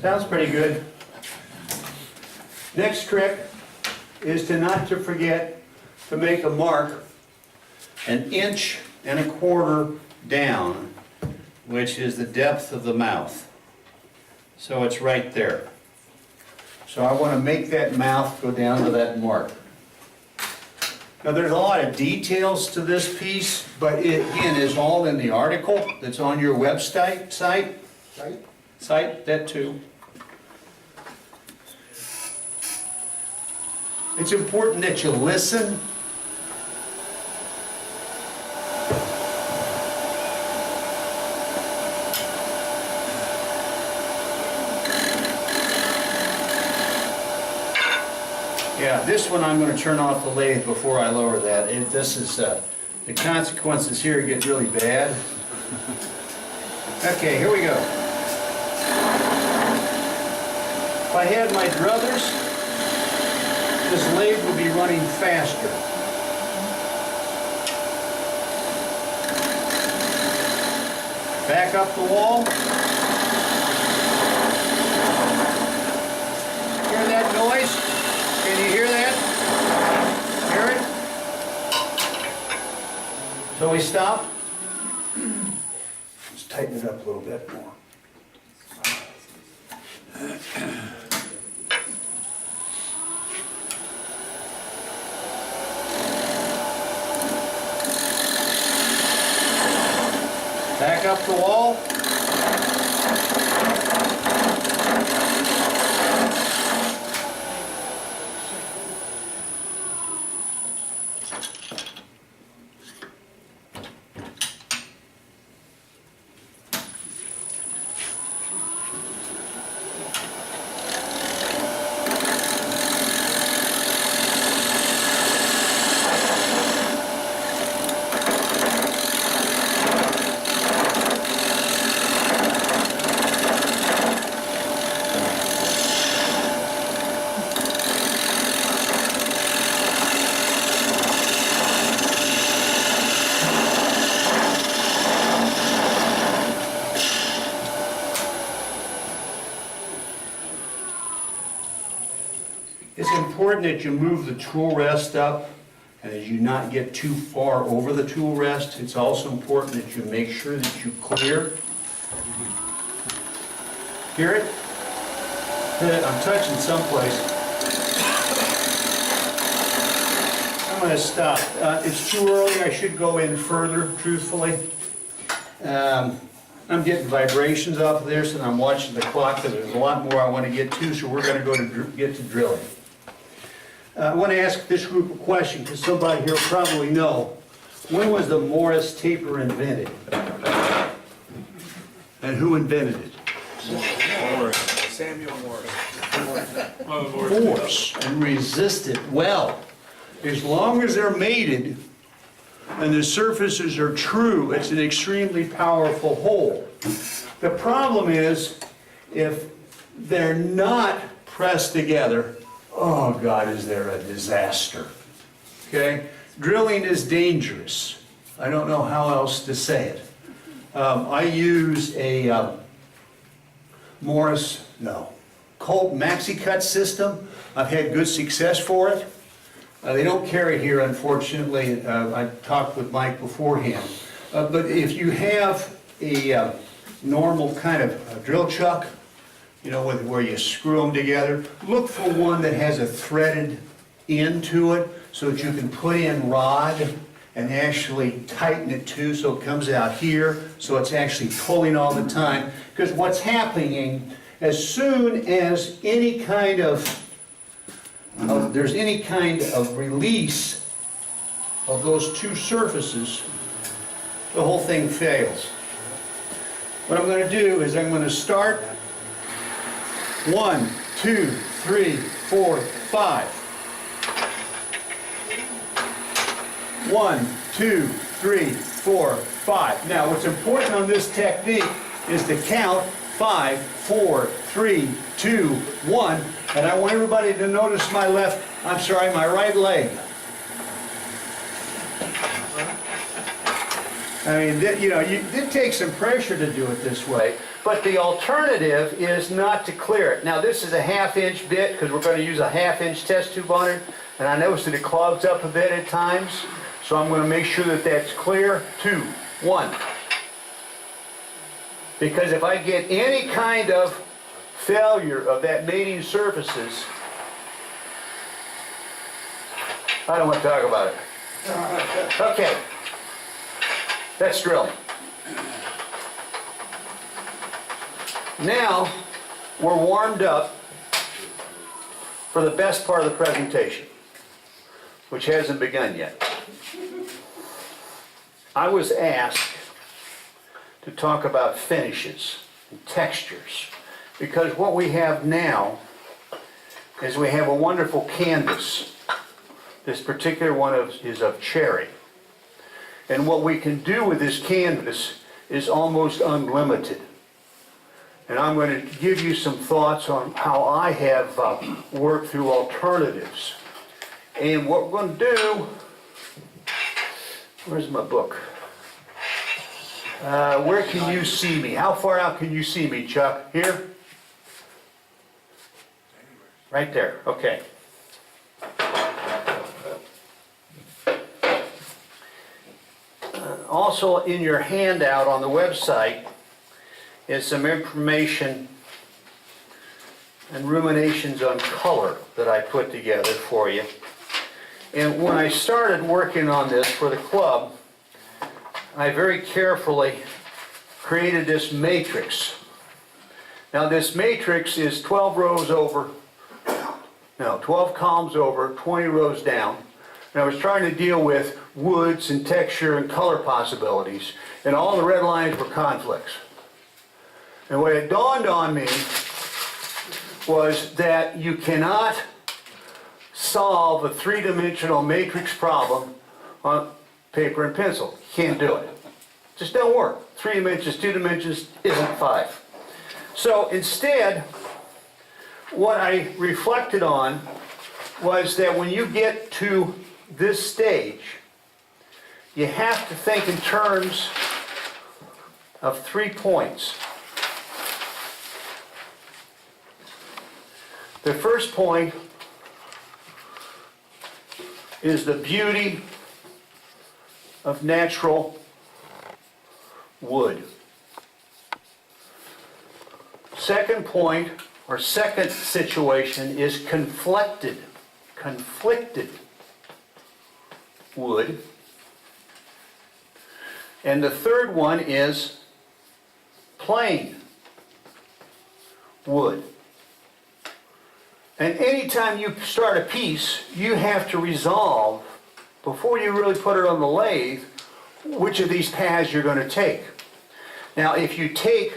sounds pretty good. Next trick is to not to forget to make a mark 1.25 inches down, which is the depth of the mouth. So it's right there. So I want to make that mouth go down to that mark. Now, there's a lot of details to this piece, but it, again, is all in the article that's on your website, site, that too. It's important that you listen. Yeah, this one I'm going to turn off the lathe before I lower that. This is, the consequences here get really bad. Okay, here we go. If I had my druthers, this lathe would be running faster. Back up the wall. Hear that noise? Can you hear that? Hear it? So we stop. Let's tighten it up a little bit more. Back up the wall. It's important that you move the tool rest up and that you not get too far over the tool rest. It's also important that you make sure that you clear. Hear it? I'm touching someplace. I'm going to stop. It's too early. I should go in further, truthfully. I'm getting vibrations off of this, and I'm watching the clock because there's a lot more I want to get to, so we're going to go to get to drilling. I want to ask this group a question because somebody here will probably know. When was the Morris taper invented? And who invented it? Samuel Morris. Force and resist it well. As long as they're mated and the surfaces are true, it's an extremely powerful hole. The problem is if they're not pressed together, oh God, is there a disaster. Okay? Drilling is dangerous. I don't know how else to say it. I use a Colt Maxi Cut system. I've had good success for it. They don't carry it here, unfortunately. I talked with Mike beforehand. But if you have a normal kind of drill chuck, you know, where you screw them together, look for one that has a threaded end to it so that you can put in rod and actually tighten it too so it comes out here so it's actually pulling all the time. Because what's happening, as soon as any kind of there's any kind of release of those two surfaces, the whole thing fails. What I'm going to do is I'm going to start 1, 2, 3, 4, 5. 1, 2, 3, 4, 5. Now what's important on this technique is to count 5, 4, 3, 2, 1. And I want everybody to notice my my right leg. I mean, it takes some pressure to do it this way. But the alternative is not to clear it. Now this is a 1/2 inch bit because we're going to use a 1/2 inch test tube on it. And I noticed that it clogs up a bit at times. So I'm going to make sure that that's clear. 2, 1. Because if I get any kind of failure of that mating surfaces, I don't want to talk about it. Okay, that's drilling. Now, we're warmed up for the best part of the presentation, which hasn't begun yet. I was asked to talk about finishes and textures, because what we have now is we have a wonderful canvas. This particular one is of cherry. And what we can do with this canvas is almost unlimited. And I'm going to give you some thoughts on how I have worked through alternatives. And what we're going to do, where's my book? Where can you see me? How far out can you see me, Chuck? Here? Right there, okay. Also in your handout on the website is some information and ruminations on color that I put together for you. And when I started working on this for the club, I very carefully created this matrix. Now this matrix is 12 rows over, no, 12 columns over, 20 rows down. And I was trying to deal with woods and texture and color possibilities, and all the red lines were conflicts. And what it dawned on me was that you cannot solve a three-dimensional matrix problem on paper and pencil. You can't do it. Just don't work. 3 dimensions, 2 dimensions isn't 5. So instead, what I reflected on was that when you get to this stage, you have to think in terms of 3 points. The first point is the beauty of natural wood. Second point, or second situation, is conflicted wood. And the third one is plain wood. And anytime you start a piece, you have to resolve, before you really put it on the lathe, which of these paths you're going to take. Now, if you take,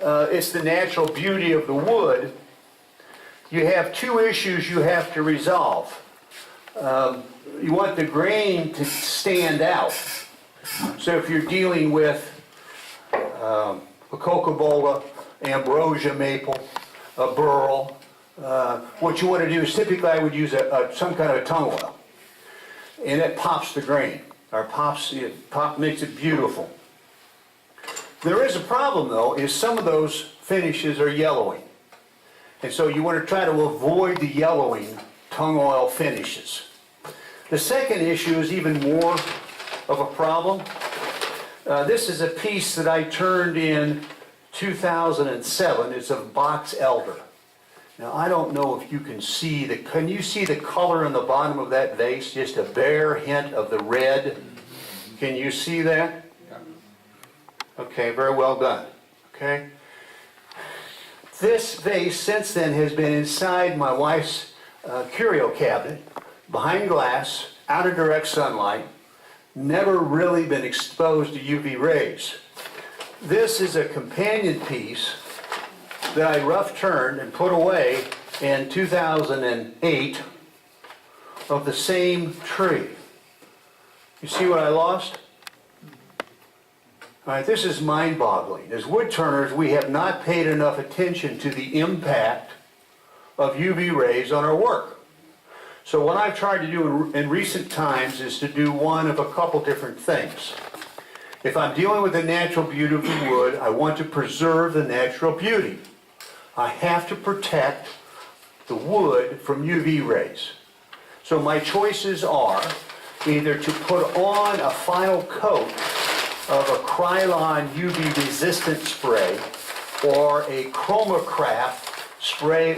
it's the natural beauty of the wood, you have 2 issues you have to resolve. You want the grain to stand out. So if you're dealing with a coccobola, ambrosia maple, a burl, what you want to do is typically I would use some kind of a tung oil, and it pops the grain, or makes it beautiful. There is a problem though, is some of those finishes are yellowing, and so you want to try to avoid the yellowing tung oil finishes. The second issue is even more of a problem. This is a piece that I turned in 2007. It's of box elder. Now, I don't know if you can see can you see the color in the bottom of that vase? Just a bare hint of the red. Can you see that? Okay, very well done. Okay. This vase since then has been inside my wife's curio cabinet, behind glass, out of direct sunlight, never really been exposed to UV rays. This is a companion piece that I rough turned and put away in 2008 of the same tree. You see what I lost? All right, this is mind-boggling. As woodturners, we have not paid enough attention to the impact of UV rays on our work. So what I've tried to do in recent times is to do one of a couple different things. If I'm dealing with the natural beauty of the wood, I want to preserve the natural beauty. I have to protect the wood from UV rays. So my choices are either to put on a final coat of a Krylon UV resistant spray or a Chromacraft spray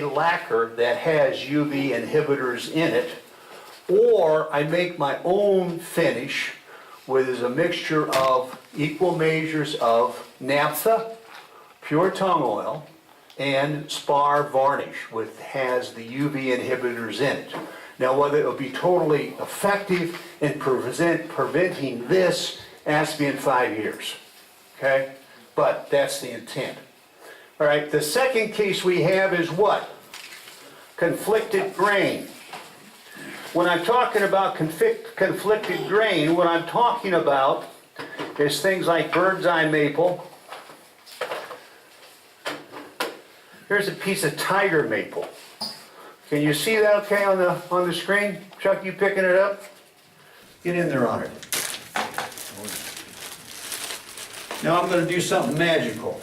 lacquer that has UV inhibitors in it, or I make my own finish with a mixture of equal measures of naphtha, pure tung oil, and spar varnish, which has the UV inhibitors in it. Now, whether it will be totally effective in preventing this has to be in 5 years, okay? But that's the intent. All right, the second case we have is what? Conflicted grain. When I'm talking about conflicted grain, what I'm talking about is things like bird's eye maple. Here's a piece of tiger maple. Can you see that okay on the screen? Chuck, you picking it up? Get in there on it. Now I'm going to do something magical.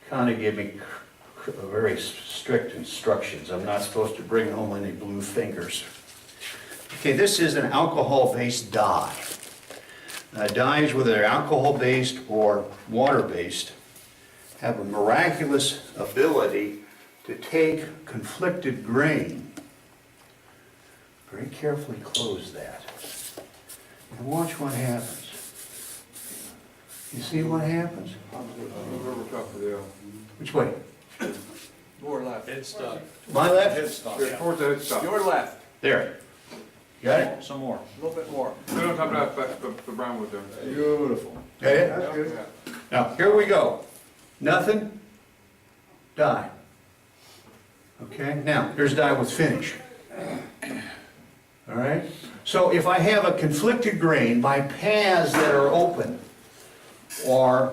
Kind of giving very strict instructions. I'm not supposed to bring home any blue fingers. Okay, this is an alcohol-based dye. Dyes, whether they're alcohol-based or water-based, have a miraculous ability to take conflicted grain, very carefully close that, and watch what happens. You see what happens? Which way? Your left. Head stuck. My left? Headstock. Towards the headstock. Your left. There. Got it? Some more. A little bit more. Put it on top of that, the brown wood there. Beautiful. Got it? That's good. Now, here we go. Nothing, dye. Okay, now, here's dye with finish. All right? So if I have a conflicted grain, my paths that are open are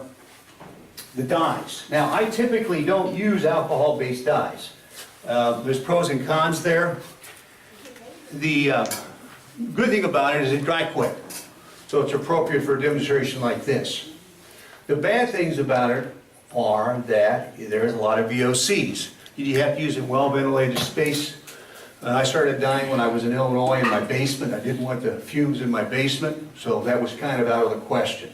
the dyes. Now, I typically don't use alcohol-based dyes. There's pros and cons there. The good thing about it is it dry quick, so it's appropriate for a demonstration like this. The bad things about it are that there's a lot of VOCs. You have to use a well-ventilated space. I started dyeing when I was in Illinois in my basement. I didn't want the fumes in my basement, so that was kind of out of the question.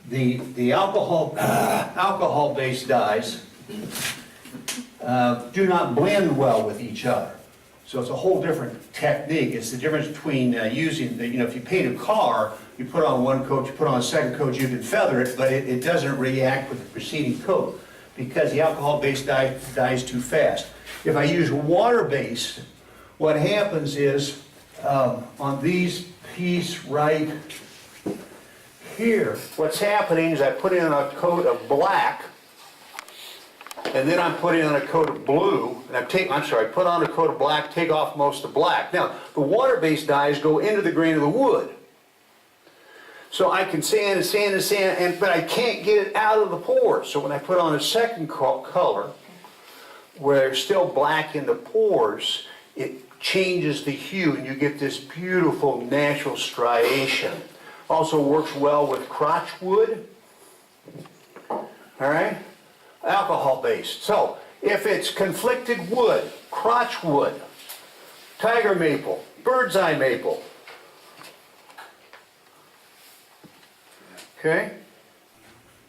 The alcohol-based dyes do not blend well with each other. So it's a whole different technique. It's the difference between using, if you paint a car, you put on one coat, you put on a second coat, you can feather it, but it doesn't react with the preceding coat because the alcohol-based dye dyes too fast. If I use water-based, what happens is on these piece right here, what's happening is I put in a coat of black, and then I'm putting on a coat of blue, and I put on a coat of black, take off most of black. Now, the water-based dyes go into the grain of the wood. So I can sand and sand and sand, but I can't get it out of the pores. So when I put on a second color, where there's still black in the pores, it changes the hue, and you get this beautiful natural striation. Also works well with crotch wood. All right? Alcohol-based. So, if it's conflicted wood, crotch wood, tiger maple, bird's eye maple, okay?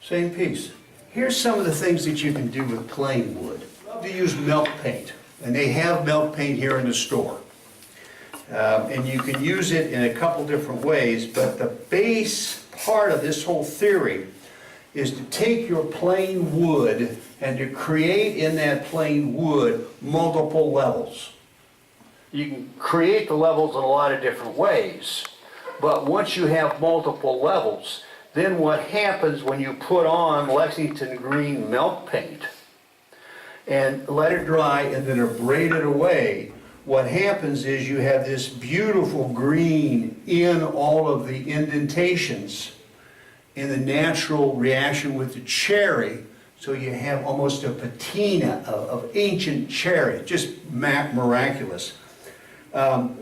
Same piece. Here's some of the things that you can do with plain wood. I love to use milk paint, and they have milk paint here in the store. And you can use it in a couple different ways, but the base part of this whole theory is to take your plain wood and to create in that plain wood multiple levels. You can create the levels in a lot of different ways, but once you have multiple levels, then what happens when you put on Lexington green milk paint and let it dry and then abrade it away, what happens is you have this beautiful green in all of the indentations in the natural reaction with the cherry, so you have almost a patina of ancient cherry, just miraculous.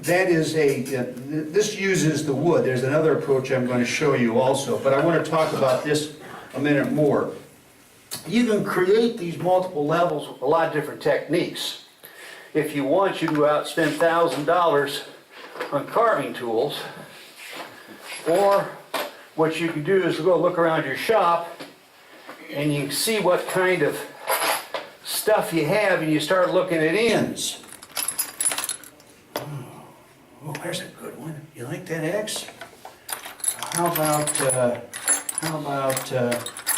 This uses the wood. There's another approach I'm going to show you also, but I want to talk about this a minute more. You can create these multiple levels with a lot of different techniques. If you want, you can go out and spend $1,000 on carving tools Or what you can do is go look around your shop and you can see what kind of stuff you have and you start looking at ends. Oh, there's a good one. You like that X? How about,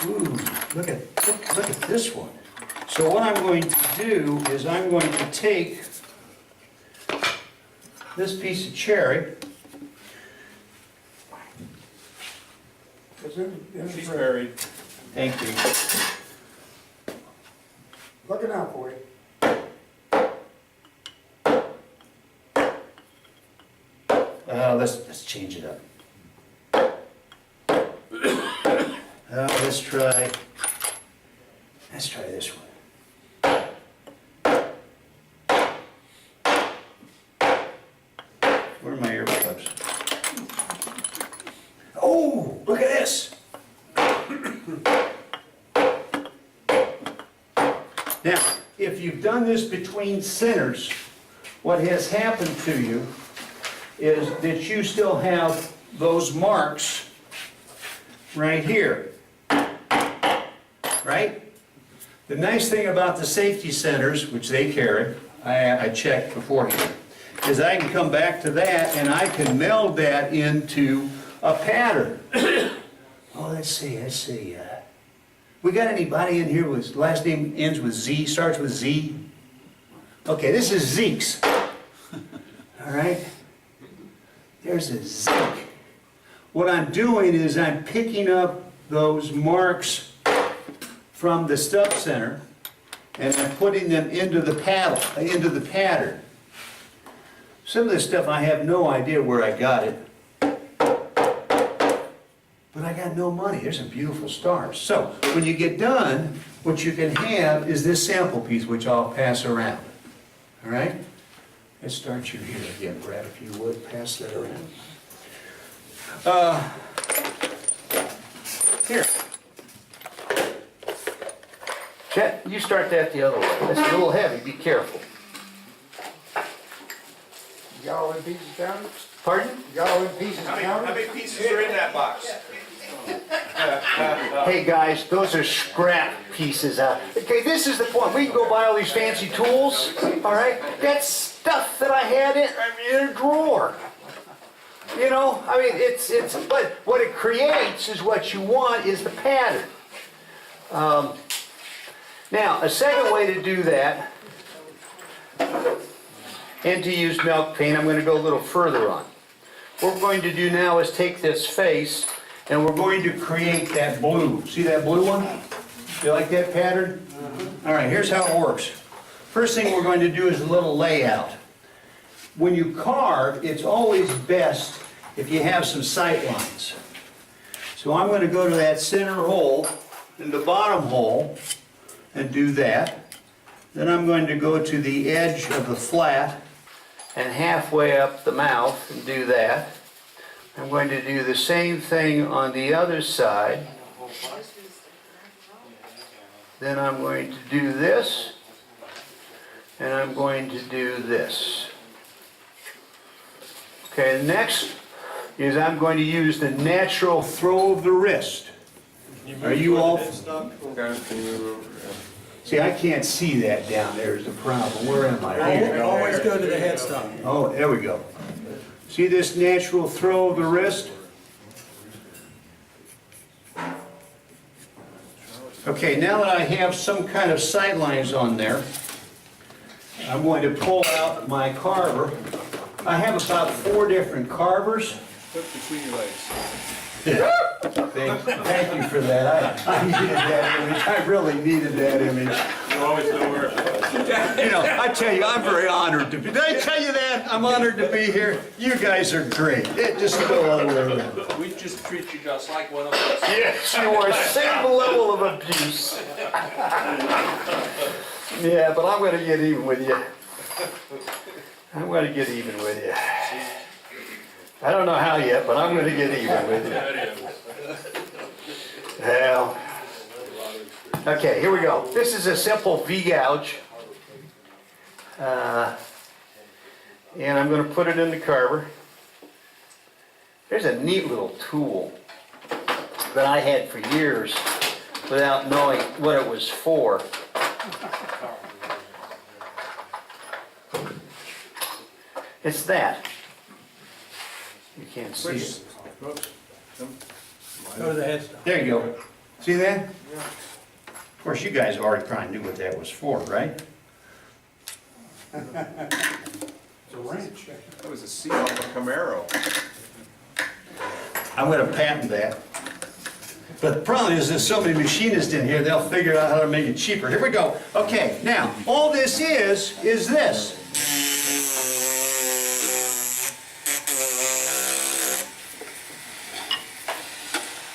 ooh, look at this one. So what I'm going to do is I'm going to take this piece of cherry. She's buried. Thank you. Looking out for you. Let's change it up. Let's try this one. Where are my earplugs? Oh, look at this. Now, if you've done this between centers, what has happened to you is that you still have those marks right here, right? The nice thing about the safety centers, which they carry, I checked beforehand, is I can come back to that and I can meld that into a pattern. Oh, let's see. We got anybody in here with last name ends with Z, starts with Z? Okay, this is Zeke's. All right? There's a Zeke. What I'm doing is I'm picking up those marks from the stub center and I'm putting them into the pattern. Some of this stuff I have no idea where I got it. But I got no money. There's some beautiful stars. So when you get done, what you can have is this sample piece, which I'll pass around. All right? Let's start you here again, Brad, if you would, pass that around. Here. Chet, you start that the other way. That's a little heavy, be careful. You got all in pieces counted? Pardon? You got all in pieces counted? How many pieces are in that box? Hey guys, those are scrap pieces. Okay, this is the point. We can go buy all these fancy tools, all right? That's stuff that I had in a drawer. You know, I mean, but what it creates is what you want is the pattern. Now, a second way to do that, and to use milk paint, I'm going to go a little further on. What we're going to do now is take this face, and we're going to create that blue. See that blue one? You like that pattern? All right, here's how it works. First thing we're going to do is a little layout. When you carve, it's always best if you have some sight lines. So I'm going to go to that center hole and the bottom hole and do that. Then I'm going to go to the edge of the flat and halfway up the mouth and do that. I'm going to do the same thing on the other side. Then I'm going to do this, and I'm going to do this. Okay, next is I'm going to use the natural throw of the wrist. Are you all? See, I can't see that down there is the problem. Where am I? Here. Always go to the headstock. Oh, there we go. See this natural throw of the wrist? Okay, now that I have some kind of sight lines on there, I'm going to pull out my carver. I have about 4 different carvers. Put between your legs. Thank you for that. I needed that image. I really needed that image. You always know where. You know, I tell you, I'm very honored to be. Did I tell you that? I'm honored to be here. You guys are great. It just go all the way around. We just treat you just like one of us. Yes, you are same level of abuse. Yeah, but I'm going to get even with you. I'm going to get even with you. I don't know how yet, but I'm going to get even with you. Well, okay, here we go. This is a simple V-gouge. And I'm going to put it in the carver. There's a neat little tool that I had for years without knowing what it was for. It's that. You can't see it. Go to the headstone. There you go. See that? Of course, you guys already probably knew what that was for, right? It's a wrench. That was a seat off a Camaro. I'm gonna patent that. But the problem is there's so many machinists in here, they'll figure out how to make it cheaper. Here we go. Okay, now, all this is this.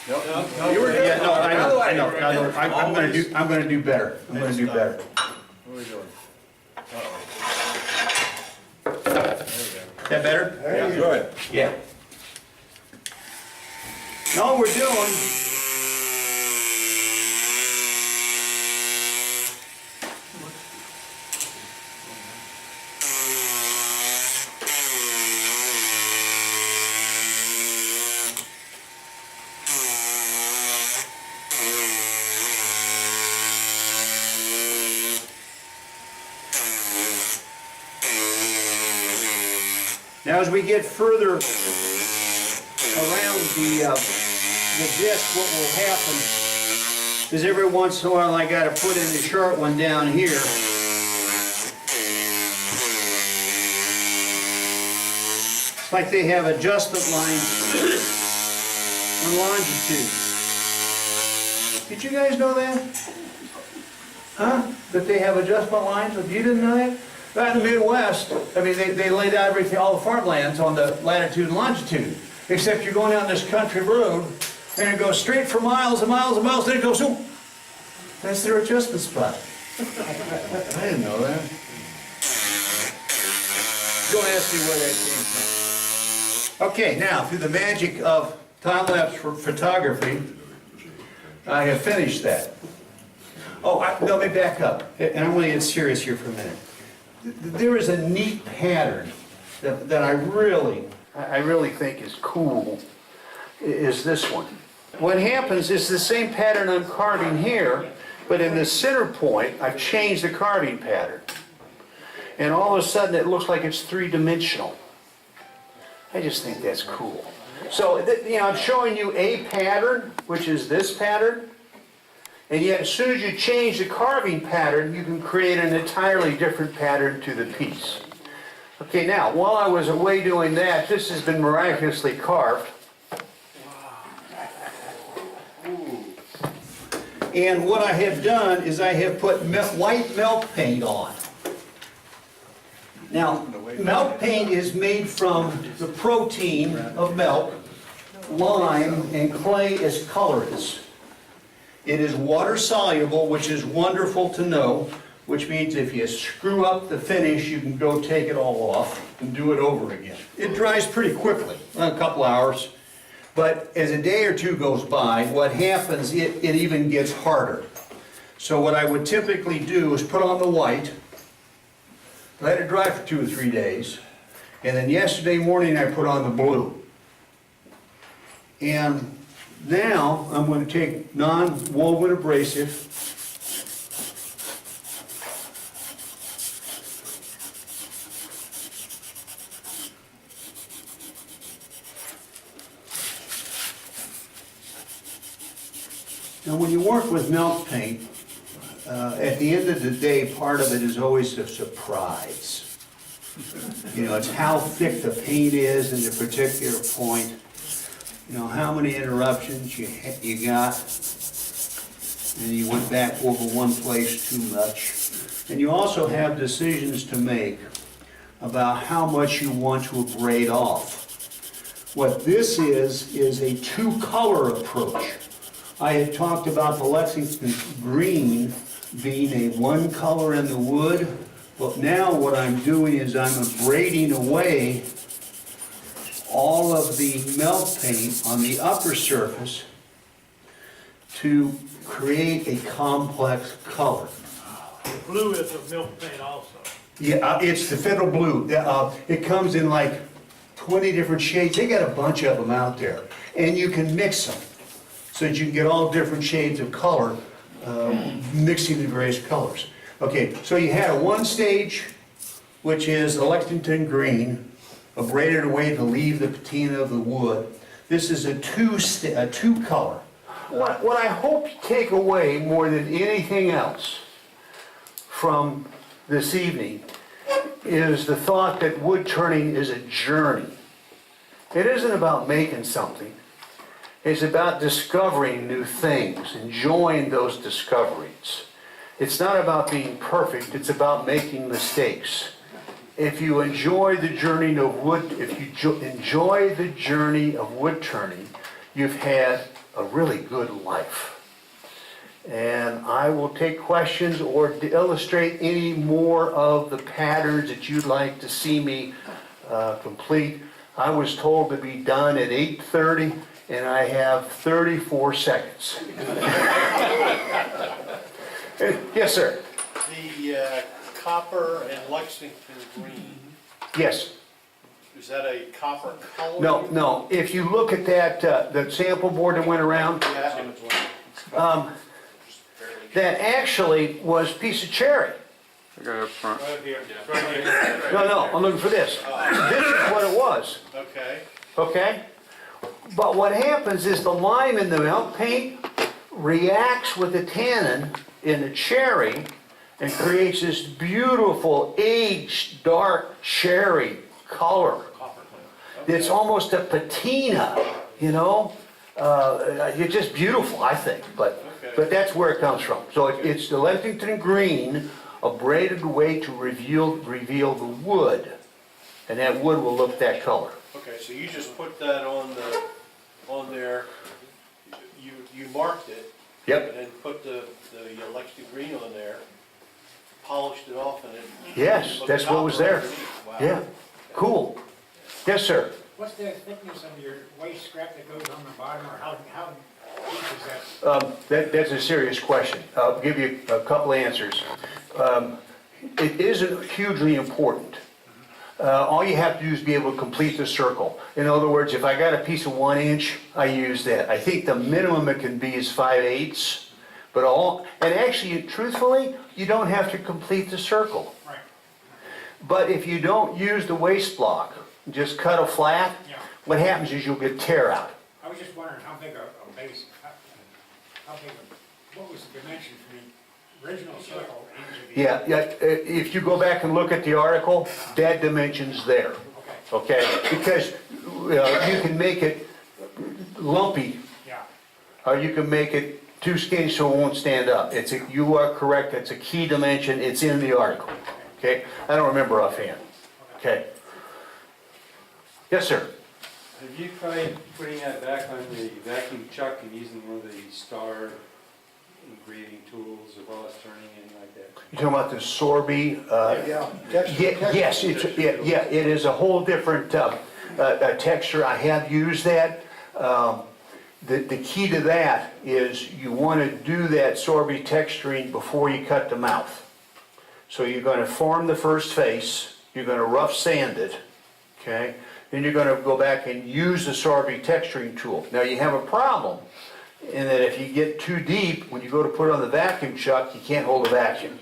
No, you were good. Yeah, no, I know. I'm gonna do better. I'm gonna do better. What are we doing? That better? Yeah, good. Yeah. And all we're doing, now as we get further around the disc, what will happen is every once in a while I gotta put in a short one down here. It's like they have adjustment lines on longitude. Did you guys know that? Huh? That they have adjustment lines? You didn't know that? Out in the Midwest, I mean, they laid out everything, all the farmlands on the latitude and longitude. Except you're going down this country road, and it goes straight for miles and miles and miles, then it goes, zoom. That's their adjustment spot. I didn't know that. Don't ask me where that came from. Okay, now, through the magic of time-lapse photography, I have finished that. Oh, let me back up, and I'm going to get serious here for a minute. There is a neat pattern that I really think is cool, is this one. What happens is the same pattern I'm carving here, but in the center point, I've changed the carving pattern. And all of a sudden, it looks like it's three-dimensional. I just think that's cool. So, I'm showing you a pattern, which is this pattern, and yet as soon as you change the carving pattern, you can create an entirely different pattern to the piece. Okay, now, while I was away doing that, this has been miraculously carved. And what I have done is I have put white milk paint on. Now, milk paint is made from the protein of milk, lime, and clay as colorants. It is water soluble, which is wonderful to know, which means if you screw up the finish, you can go take it all off and do it over again. It dries pretty quickly, a couple hours. But as a day or two goes by, what happens, it even gets harder. So what I would typically do is put on the white, let it dry for 2 or 3 days, and then yesterday morning I put on the blue. And now I'm going to take non-woven abrasive, now, when you work with milk paint, at the end of the day, part of it is always a surprise. It's how thick the paint is in a particular point. How many interruptions you got, and you went back over one place too much. And you also have decisions to make about how much you want to abrade off. What this is a two-color approach. I had talked about the Lexington green being a one color in the wood, but now what I'm doing is I'm abrading away all of the milk paint on the upper surface to create a complex color. Blue is a milk paint also. Yeah, it's the Federal Blue. It comes in like 20 different shades. They got a bunch of them out there. And you can mix them so that you can get all different shades of color, mixing the various colors. Okay, so you had a one stage, which is the Lexington green, abraded away to leave the patina of the wood. This is a two color. What I hope you take away more than anything else from this evening is the thought that wood turning is a journey. It isn't about making something. It's about discovering new things, enjoying those discoveries. It's not about being perfect, it's about making mistakes. If you enjoy the journey of enjoy the journey of wood turning, you've had a really good life. And I will take questions or to illustrate any more of the patterns that you'd like to see me complete. I was told to be done at 8:30, and I have 34 seconds. Yes, sir. The copper and Lexington green, Yes. is that a copper color? No. If you look at that, the sample board that went around, Yeah. that actually was a piece of cherry. I got it up front. Right here, right here. No, I'm looking for this. This is what it was, Okay. okay? But what happens is the lime in the milk paint reacts with the tannin in the cherry and creates this beautiful aged dark cherry color. It's almost a patina, you know? It's just beautiful, I think, but that's where it comes from. So it's the Lexington green abraded away to reveal the wood, and that wood will look that color. Okay, so you just put that on there, you marked it, Yep. and then put the Lexington green on there, polished it off, and then. Yes, put that's the what was copper there. underneath. Wow. Yeah, cool. Yes, sir. What's the thickness of your waste scrap that goes on the bottom, or how deep is that? That's a serious question. I'll give you a couple answers. It isn't hugely important. All you have to do is be able to complete the circle. In other words, if I got a piece of 1 inch, I use that. I think the minimum it can be is 5/8. And actually, truthfully, you don't have to complete the circle. Right, But if you don't use the waste block, just cut a flat, yeah. what happens is you'll get tear out. I was just wondering how big a base, what was the dimension from the original circle into the? Yeah, if you go back and look at the article, that dimension's there, Okay, okay? Because you can make it lumpy, yeah, or you can make it too skinny so it won't stand up. You are correct, it's a key dimension, it's in the article, okay? I don't remember offhand, okay? Yes, sir? Have you tried putting that back on the vacuum chuck and using one of the star engraving tools or Vase turning, anything like that? You talking about the Sorby? Yes, it is a whole different texture. I have used that. The key to that is you want to do that Sorby texturing before you cut the mouth. So you're going to form the first face, you're going to rough sand it, okay? Then you're going to go back and use the Sorby texturing tool. Now you have a problem in that if you get too deep, when you go to put it on the vacuum chuck, you can't hold a vacuum.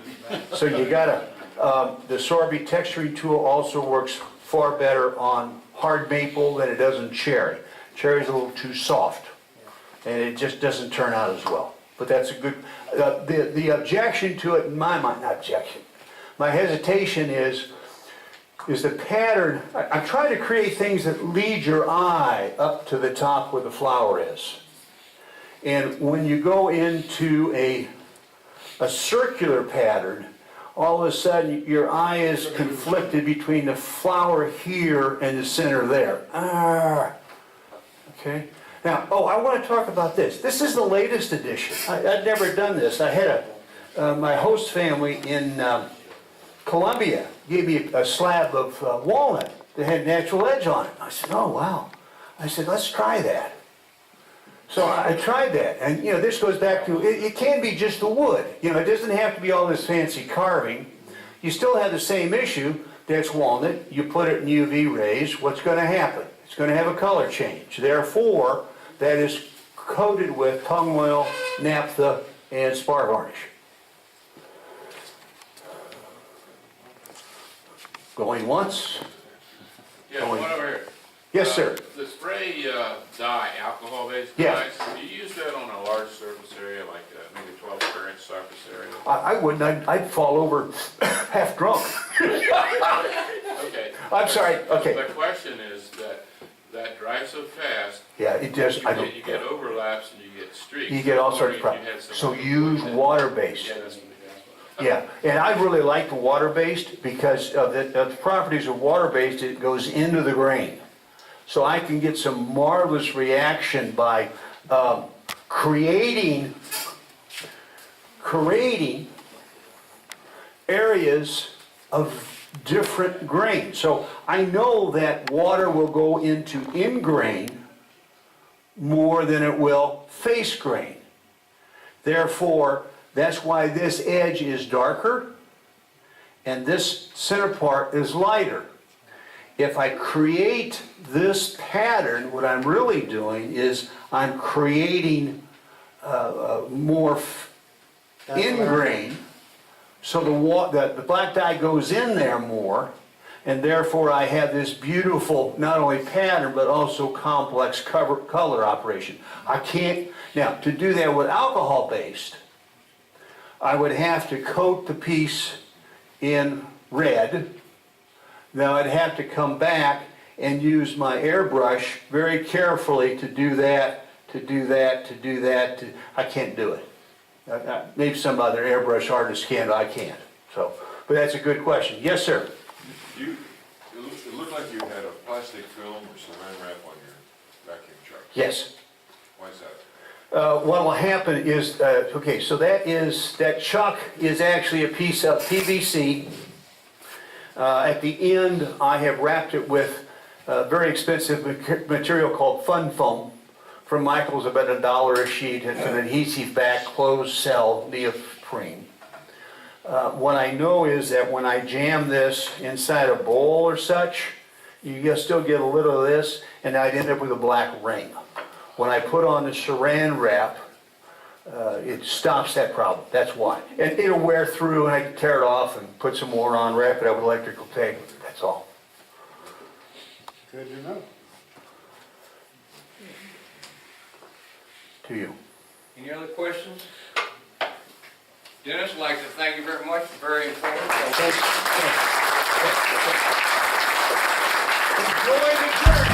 So you gotta, the Sorby texturing tool also works far better on hard maple than it does on cherry. Cherry's a little too soft, and it just doesn't turn out as well. But that's a good, the objection to it in my mind, not objection, my hesitation is the pattern. I'm trying to create things that lead your eye up to the top where the flower is. And when you go into a circular pattern, all of a sudden your eye is conflicted between the flower here and the center there. Okay? Now, I want to talk about this. This is the latest edition. I'd never done this. I had my host family in Colombia gave me a slab of walnut that had natural edge on it. I said, oh wow. I said, let's try that. So I tried that, and this goes back to, it can be just the wood. It doesn't have to be all this fancy carving. You still have the same issue, that's walnut, you put it in UV rays, what's gonna happen? It's gonna have a color change. Therefore, that is coated with tung oil, naphtha, and spar varnish. Going once? Yeah, one over here. Yes, sir. The spray dye, alcohol-based Yeah. dyes, do you use that on a large surface area, like maybe 12 square inch surface area? I wouldn't, I'd fall over half drunk. Okay. I'm sorry, okay. The question is that drives so fast, Yeah, it does, you get overlaps and you get streaks. you get all sorts of You problems. had some- So use water-based. Yeah, that's- Yeah, and I really like the water-based because of the properties of water-based, it goes into the grain. So I can get some marvelous reaction by creating areas of different grain. So I know that water will go into in-grain more than it will face grain. Therefore, that's why this edge is darker and this center part is lighter. If I create this pattern, what I'm really doing is I'm creating more in grain, so the black dye goes in there more, and therefore I have this beautiful, not only pattern, but also complex color operation. I can't, now, to do that with alcohol-based, I would have to coat the piece in red. Now I'd have to come back and use my airbrush very carefully to do that, I can't do it. Maybe some other airbrush artist can, but I can't. So, but that's a good question. Yes, sir? It looked like you had a plastic film or saran wrap on your vacuum truck. Yes. Why is that? What will happen is, okay, so that chuck is actually a piece of PVC. At the end, I have wrapped it with a very expensive material called Fun Foam from Michael's, about $1 a sheet. It's an adhesive back closed cell neoprene. What I know is that when I jam this inside a bowl or such, you still get a little of this, and I'd end up with a black ring. When I put on the saran wrap, it stops that problem. That's why. And it'll wear through, and I can tear it off and put some more on, wrap it up with electrical tape. That's all. Good to know. To you. Any other questions? Dennis, I'd like to thank you very much, very informative. Enjoy the journey.